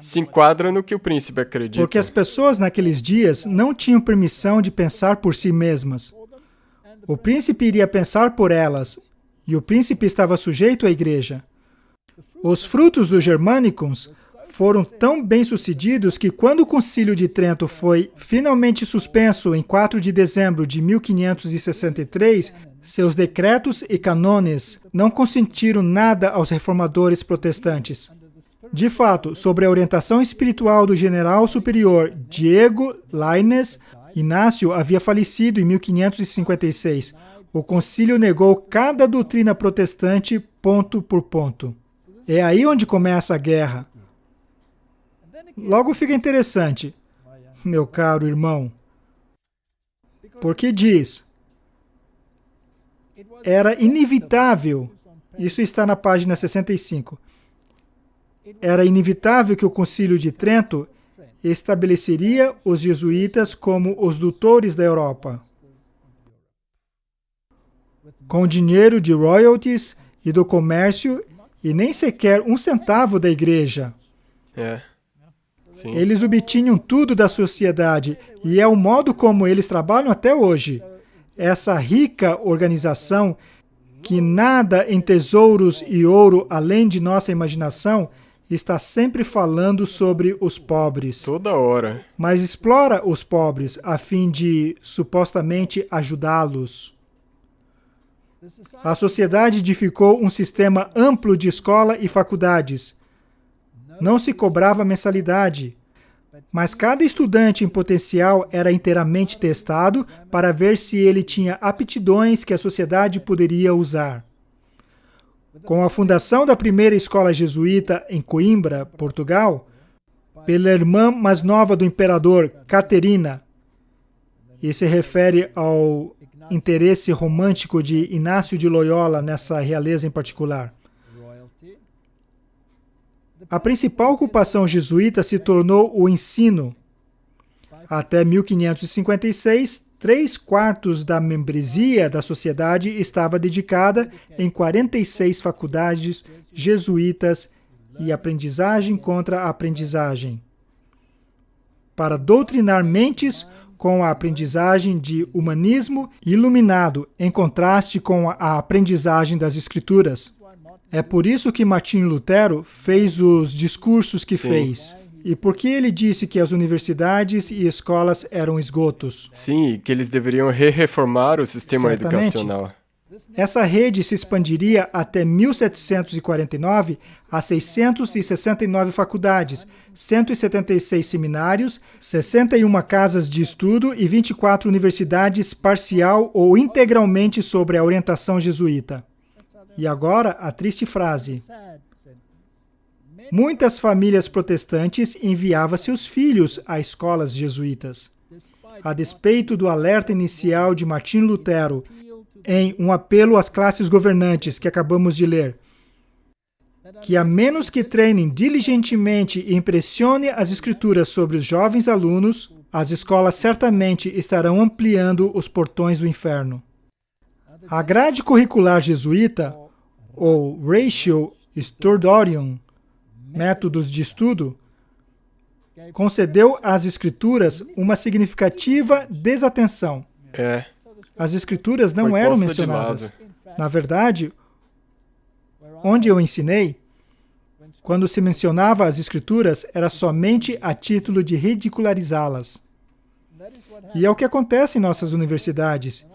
se enquadra no que o príncipe acredita. Porque as pessoas naqueles dias não tinham permissão de pensar por si mesmas. O príncipe iria pensar por elas, e o príncipe estava sujeito à igreja. Os frutos dos Germanicums foram tão bem-sucedidos que quando o Concílio de Trento foi finalmente suspenso em 4 de dezembro de 1563, seus decretos e canones não consentiram nada aos reformadores protestantes. De fato, sobre a orientação espiritual do general superior Diego Lainez, Inácio havia falecido em 1556. O concílio negou cada doutrina protestante ponto por ponto. É aí onde começa a guerra. Logo fica interessante, meu caro irmão, porque diz, era inevitável, isso está na página 65, era inevitável que o Concílio de Trento estabeleceria os jesuítas como os doutores da Europa, com dinheiro de royalties e do comércio e nem sequer um centavo da igreja. Sim. Eles obtinham tudo da sociedade e é o modo como eles trabalham até hoje. Essa rica organização, que nada em tesouros e ouro além de nossa imaginação, está sempre falando sobre os pobres. Toda hora. Mas explora os pobres a fim de, supostamente, ajudá-los. A sociedade edificou um sistema amplo de escola e faculdades. Não se cobrava mensalidade, mas cada estudante em potencial era inteiramente testado para ver se ele tinha aptidões que a sociedade poderia usar. Com a fundação da primeira escola jesuíta em Coimbra, Portugal, pela irmã mais nova do imperador, Caterina, e se refere ao interesse romântico de Inácio de Loyola nessa realeza em particular. A principal ocupação jesuíta se tornou o ensino. Até 1556, 3/4 da membresia da sociedade estava dedicada em 46 faculdades jesuítas e aprendizagem contra a aprendizagem, para doutrinar mentes com a aprendizagem de humanismo iluminado, em contraste com a aprendizagem das Escrituras. É por isso que Martinho Lutero fez os discursos que fez. E por que ele disse que as universidades e escolas eram esgotos? Sim, e que eles deveriam reformar o sistema educacional. Essa rede se expandiria até 1749 a 669 faculdades, 176 seminários, 61 casas de estudo e 24 universidades parcial ou integralmente sobre a orientação jesuíta. E agora, a triste frase. Muitas famílias protestantes enviavam seus filhos a escolas jesuítas. A despeito do alerta inicial de Martinho Lutero, em um apelo às classes governantes que acabamos de ler, que a menos que treinem diligentemente e impressione as escrituras sobre os jovens alunos, as escolas certamente estarão ampliando os portões do inferno. A grade curricular jesuíta, ou Ratio Studiorum, métodos de estudo, concedeu às escrituras uma significativa desatenção. As escrituras não eram mencionadas. Na verdade, onde eu ensinei, quando se mencionava as escrituras, era somente a título de ridicularizá-las. E é o que acontece em nossas universidades.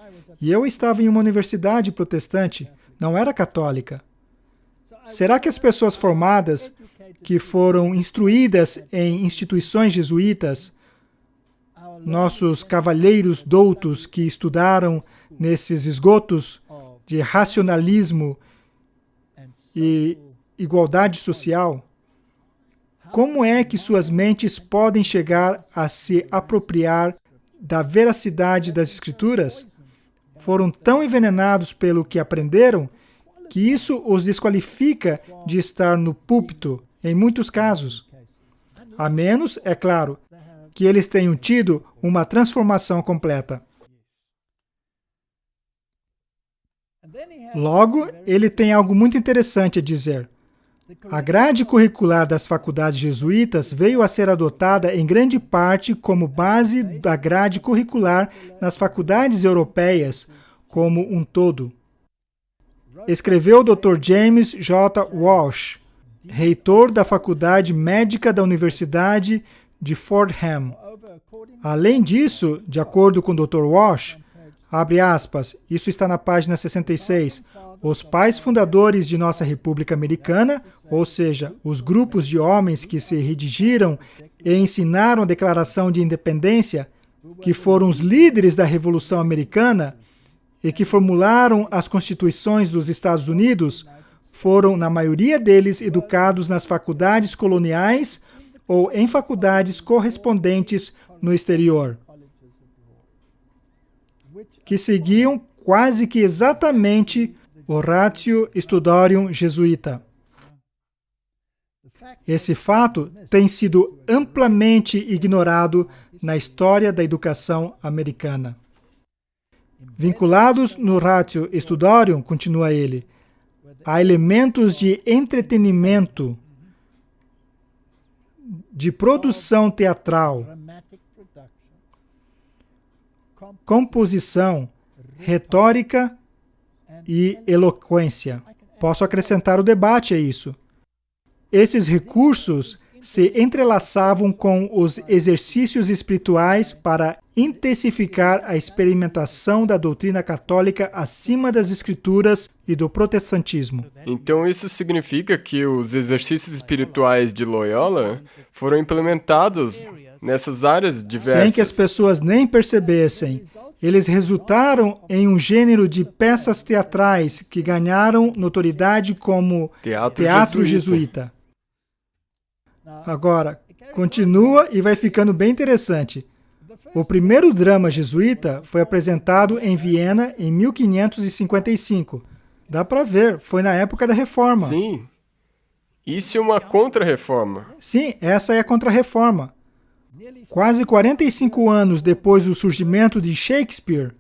E eu estava em uma universidade protestante, não era católica. Será que as pessoas formadas, que foram instruídas em instituições jesuítas, nossos cavalheiros doutos que estudaram nesses esgotos de racionalismo e igualdade social, como é que suas mentes podem chegar a se apropriar da veracidade das Escrituras? Foram tão envenenados pelo que aprenderam que isso os desqualifica de estar no púlpito, em muitos casos. A menos, é claro, que eles tenham tido uma transformação completa. Logo, ele tem algo muito interessante a dizer. A grade curricular das faculdades jesuítas veio a ser adotada em grande parte como base da grade curricular nas faculdades europeias como um todo. Escreveu o Dr. James J. Walsh, reitor da Faculdade Médica da Universidade de Fordham. Além disso, de acordo com o Dr. Walsh, abre aspas, isso está na página 66, os pais fundadores de nossa República Americana, ou seja, os grupos de homens que se redigiram e ensinaram a Declaração de Independência, que foram os líderes da Revolução Americana e que formularam as constituições dos Estados Unidos, foram, na maioria deles, educados nas faculdades coloniais ou em faculdades correspondentes no exterior, que seguiam quase que exatamente o Ratio Studiorum jesuíta. Esse fato tem sido amplamente ignorado na história da educação americana. Vinculados no Ratio Studiorum, continua ele, há elementos de entretenimento, de produção teatral, composição, retórica e eloquência. Posso acrescentar o debate a isso. Esses recursos se entrelaçavam com os exercícios espirituais para intensificar a experimentação da doutrina católica acima das escrituras e do protestantismo. Então isso significa que os exercícios espirituais de Loyola foram implementados nessas áreas diversas. Sem que as pessoas nem percebessem. Eles resultaram em um gênero de peças teatrais que ganharam notoriedade como teatro jesuíta. Agora, continua e vai ficando bem interessante. O primeiro drama jesuíta foi apresentado em Viena em 1555. Dá para ver, foi na época da Reforma. Sim, isso é uma contra-reforma. Sim, essa é a contra-reforma. Quase 45 anos depois do surgimento de Shakespeare,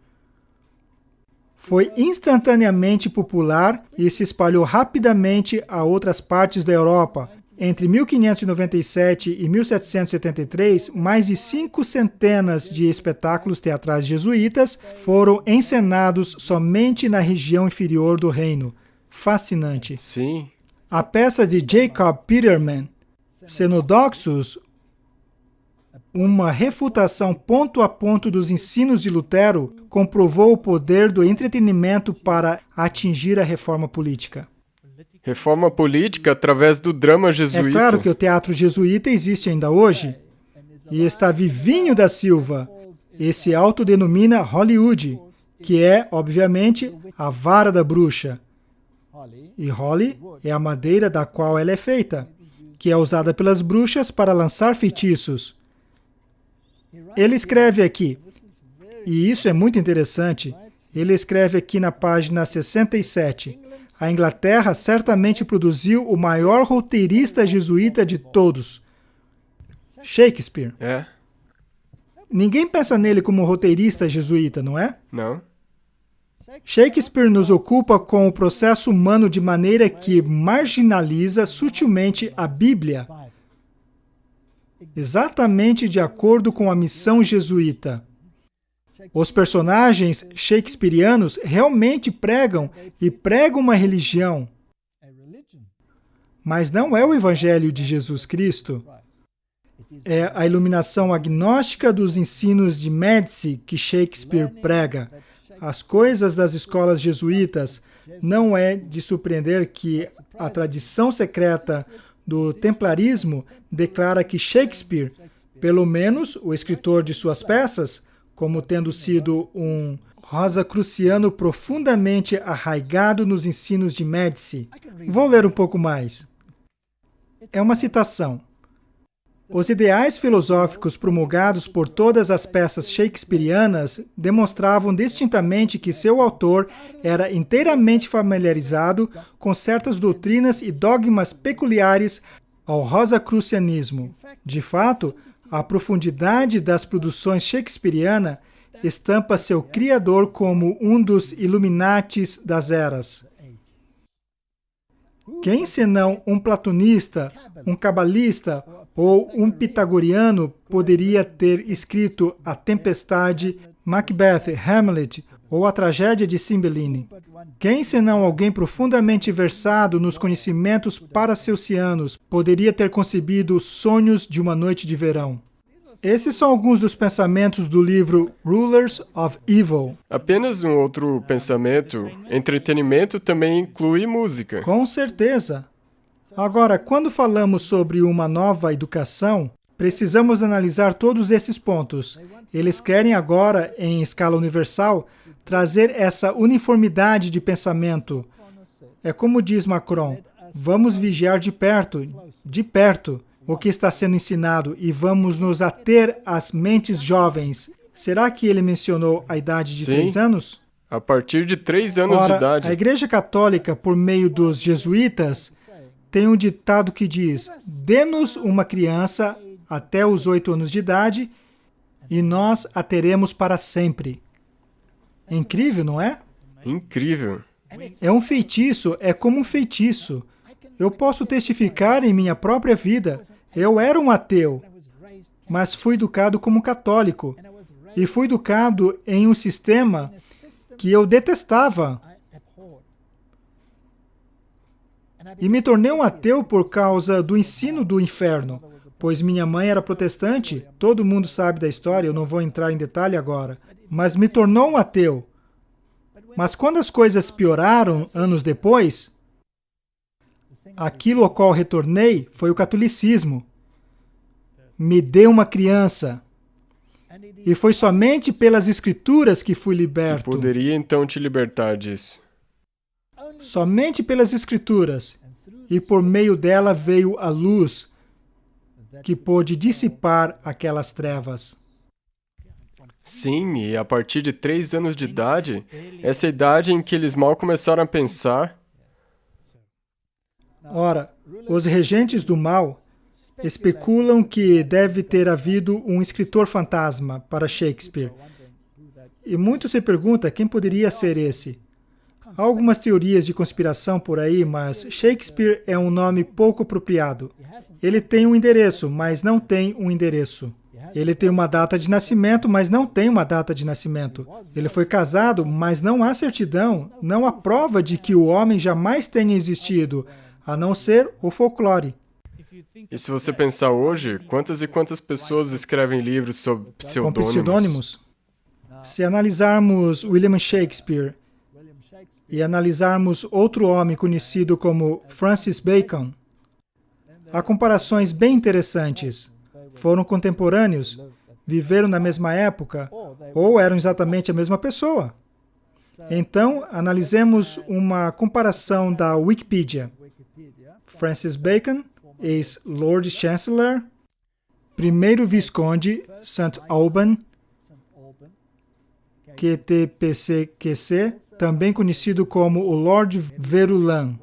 foi instantaneamente popular e se espalhou rapidamente a outras partes da Europa. Entre 1597 e 1773, mais de 500 de espetáculos teatrais jesuítas foram encenados somente na região inferior do reino. Fascinante. Sim. A peça de Jacob Peterman, Xenodoxus, uma refutação ponto a ponto dos ensinos de Lutero, comprovou o poder do entretenimento para atingir a reforma política. Reforma política através do drama jesuíta. É claro que o teatro jesuíta existe ainda hoje e está vivinho da Silva e se autodenomina Hollywood, que é, obviamente, a vara da bruxa. E Holly é a madeira da qual ela é feita, que é usada pelas bruxas para lançar feitiços. Ele escreve aqui, e isso é muito interessante, ele escreve aqui na página 67, a Inglaterra certamente produziu o maior roteirista jesuíta de todos, Shakespeare. É? Ninguém pensa nele como roteirista jesuíta, não é? Não. Shakespeare nos ocupa com o processo humano de maneira que marginaliza sutilmente a Bíblia, exatamente de acordo com a missão jesuíta. Os personagens shakespearianos realmente pregam uma religião, mas não é o Evangelho de Jesus Cristo. É a iluminação agnóstica dos ensinos de Médici que Shakespeare prega. As coisas das escolas jesuítas. Não é de surpreender que a tradição secreta do templarismo declara que Shakespeare, pelo menos o escritor de suas peças, como tendo sido um rosacruciano profundamente arraigado nos ensinos de Médici. Vou ler um pouco mais. É uma citação. Os ideais filosóficos promulgados por todas as peças shakespearianas demonstravam distintamente que seu autor era inteiramente familiarizado com certas doutrinas e dogmas peculiares ao rosacrucianismo. De fato, A profundidade das produções shakespearianas estampa seu criador como um dos Illuminatis das eras. Quem senão um platonista, um cabalista ou um pitagoriano poderia ter escrito A Tempestade, Macbeth, Hamlet ou a Tragédia de Cymbeline? Quem senão alguém profundamente versado nos conhecimentos paraceusianos poderia ter concebido os Sonhos de uma Noite de Verão? Esses são alguns dos pensamentos do livro Rulers of Evil. Apenas um outro pensamento: entretenimento também inclui música. Com certeza. Agora, quando falamos sobre uma nova educação, precisamos analisar todos esses pontos. Eles querem agora, em escala universal, trazer essa uniformidade de pensamento. É como diz Macron, vamos vigiar de perto, o que está sendo ensinado e vamos nos ater às mentes jovens. Será que ele mencionou a idade de 3 anos? A partir de 3 anos de idade. A Igreja Católica, por meio dos jesuítas, tem um ditado que diz: dê-nos uma criança até os 8 anos de idade e nós a teremos para sempre. É incrível, não é? Incrível. É um feitiço, é como um feitiço. Eu posso testificar em minha própria vida. Eu era um ateu, mas fui educado como católico. E fui educado em um sistema que eu detestava. E me tornei um ateu por causa do ensino do inferno, pois minha mãe era protestante. Todo mundo sabe da história, eu não vou entrar em detalhe agora. Mas me tornou um ateu. Mas quando as coisas pioraram anos depois, aquilo ao qual retornei foi o catolicismo. Me deu uma criança. E foi somente pelas Escrituras que fui liberto. Que poderia então te libertar disso. Somente pelas Escrituras. E por meio dela veio a luz que pôde dissipar aquelas trevas. Sim, e a partir de 3 anos de idade, essa idade em que eles mal começaram a pensar. Ora, os regentes do mal especulam que deve ter havido um escritor fantasma para Shakespeare. E muito se pergunta quem poderia ser esse. Há algumas teorias de conspiração por aí, mas Shakespeare é um nome pouco apropriado. Ele tem um endereço, mas não tem um endereço. Ele tem uma data de nascimento, mas não tem uma data de nascimento. Ele foi casado, mas não há certidão, não há prova de que o homem jamais tenha existido, a não ser o folclore. E se você pensar hoje, quantas e quantas pessoas escrevem livros sob pseudônimos? Com pseudônimos? Se analisarmos William Shakespeare e analisarmos outro homem conhecido como Francis Bacon, há comparações bem interessantes. Foram contemporâneos, viveram na mesma época, ou eram exatamente a mesma pessoa. Então, analisemos uma comparação da Wikipedia. Francis Bacon, ex-Lord Chancellor, primeiro Visconde St. Alban, QTPC-QC, também conhecido como o Lord Verulam.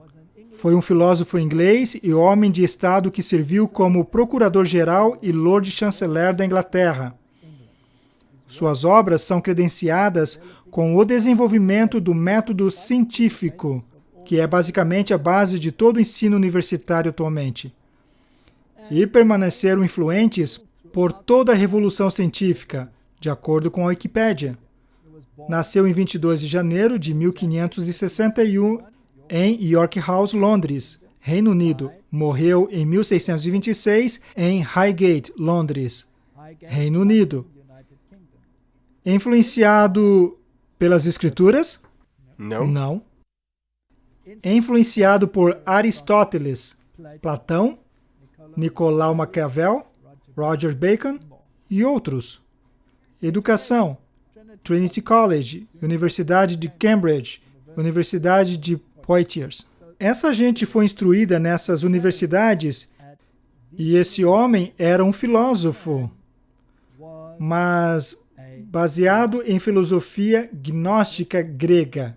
Foi um filósofo inglês e homem de Estado que serviu como Procurador-Geral e Lord Chanceler da Inglaterra. Suas obras são credenciadas com o desenvolvimento do método científico, que é basicamente a base de todo o ensino universitário atualmente, e permaneceram influentes por toda a revolução científica, de acordo com a Wikipédia. Nasceu em 22 de janeiro de 1561 em York House, Londres, Reino Unido. Morreu em 1626 em Highgate, Londres, Reino Unido. Influenciado pelas Escrituras? Não. Não. Influenciado por Aristóteles, Platão, Nicolau Maquiavel, Roger Bacon e outros. Educação: Trinity College, Universidade de Cambridge, Universidade de Poitiers. Essa gente foi instruída nessas universidades e esse homem era um filósofo, mas baseado em filosofia gnóstica grega.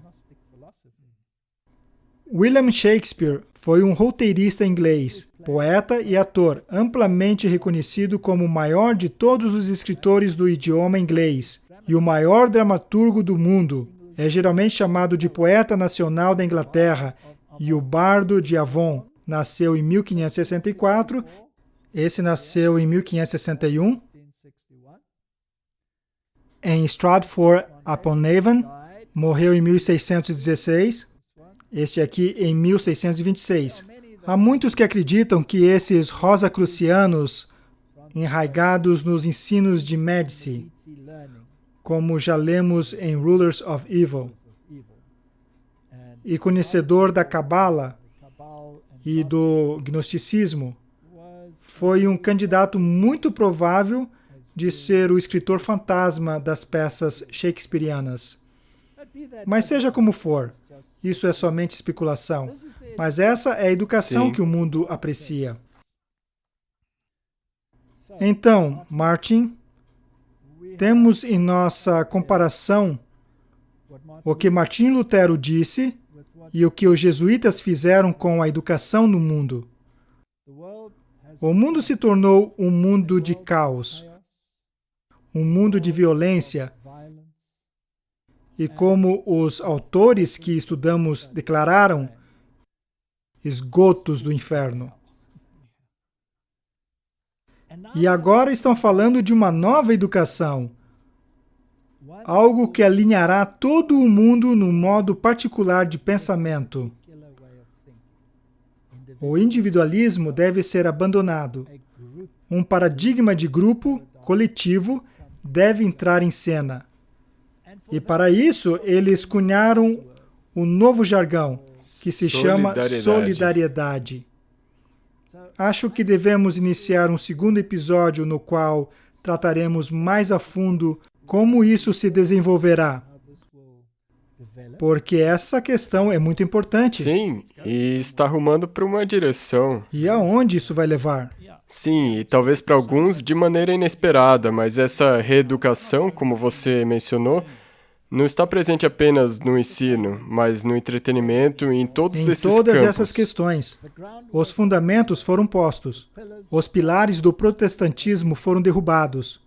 William Shakespeare foi um roteirista inglês. poeta e ator, amplamente reconhecido como o maior de todos os escritores do idioma inglês e o maior dramaturgo do mundo. É geralmente chamado de poeta nacional da Inglaterra e o bardo de Avon. Nasceu em 1564, esse nasceu em 1561, em Stratford-upon-Avon, morreu em 1616, este aqui em 1626. Há muitos que acreditam que esses rosacrucianos, enraigados nos ensinos de Médici, como já lemos em Rulers of Evil, e conhecedor da Cabala e do gnosticismo, foi um candidato muito provável de ser o escritor fantasma das peças shakespearianas. Mas seja como for, isso é somente especulação. Mas essa é a educação que o mundo aprecia. Então, Martin, temos em nossa comparação o que Martim Lutero disse e o que os jesuítas fizeram com a educação no mundo. O mundo se tornou um mundo de caos, um mundo de violência, e como os autores que estudamos declararam, esgotos do inferno. E agora estão falando de uma nova educação, algo que alinhará todo o mundo num modo particular de pensamento. O individualismo deve ser abandonado. Um paradigma de grupo, coletivo, deve entrar em cena. E para isso, eles cunharam um novo jargão, que se chama solidariedade. Acho que devemos iniciar um segundo episódio no qual trataremos mais a fundo como isso se desenvolverá. Porque essa questão é muito importante. Sim, e está rumando para uma direção. E aonde isso vai levar? Sim, e talvez para alguns de maneira inesperada, mas essa reeducação, como você mencionou, não está presente apenas no ensino, mas no entretenimento e em todos esses campos. Em todas essas questões. Os fundamentos foram postos. Os pilares do protestantismo foram derrubados.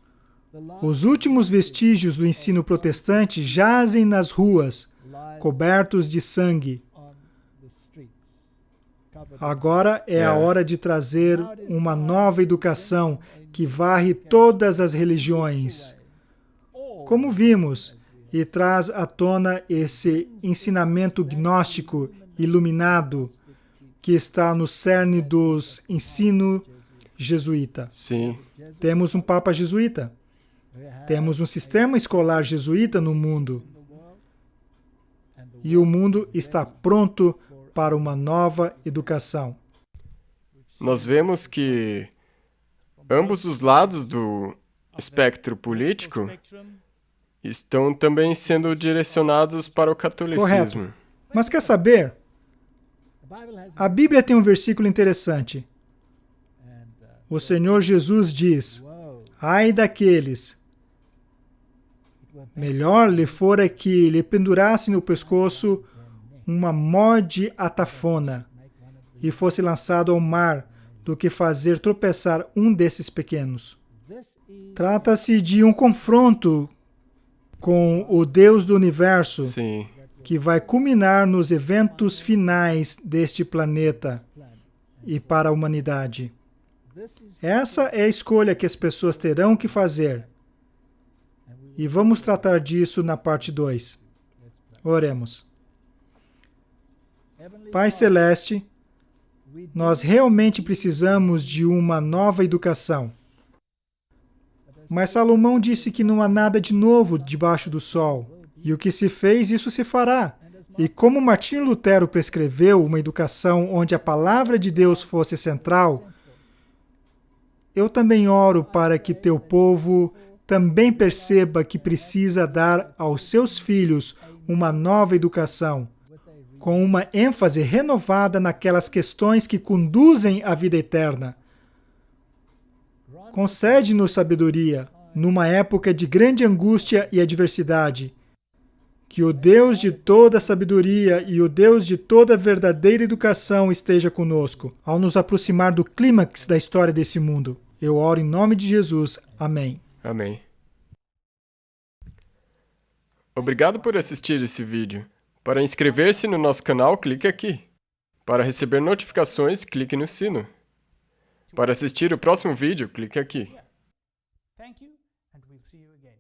Os últimos vestígios do ensino protestante jazem nas ruas, cobertos de sangue. Agora é a hora de trazer uma nova educação que varre todas as religiões. Como vimos, e traz à tona esse ensinamento gnóstico iluminado que está no cerne dos ensino jesuíta. Sim. Temos um Papa jesuíta. Temos um sistema escolar jesuíta no mundo. E o mundo está pronto para uma nova educação. Nós vemos que ambos os lados do espectro político estão também sendo direcionados para o catolicismo. Correto. Mas quer saber? A Bíblia tem um versículo interessante. O Senhor Jesus diz: ai daqueles, melhor lhe fora que lhe pendurasse no pescoço uma mó de atafona e fosse lançado ao mar, do que fazer tropeçar um desses pequenos. Trata-se de um confronto com o Deus do universo, Sim. que vai culminar nos eventos finais deste planeta e para a humanidade. Essa é a escolha que as pessoas terão que fazer. E vamos tratar disso na parte 2. Oremos. Pai Celeste, nós realmente precisamos de uma nova educação. Mas Salomão disse que não há nada de novo debaixo do sol. E o que se fez, isso se fará. E como Martim Lutero prescreveu uma educação onde a palavra de Deus fosse central, eu também oro para que teu povo também perceba que precisa dar aos seus filhos uma nova educação, com uma ênfase renovada naquelas questões que conduzem à vida eterna. Concede-nos sabedoria, numa época de grande angústia e adversidade. Que o Deus de toda sabedoria e o Deus de toda verdadeira educação esteja conosco, ao nos aproximar do clímax da história desse mundo. Eu oro em nome de Jesus. Amém. Amém. Obrigado por assistir esse vídeo. Para inscrever-se no nosso canal, clique aqui. Para receber notificações, clique no sino. Para assistir o próximo vídeo, clique aqui. Thank you, and we'll see you again.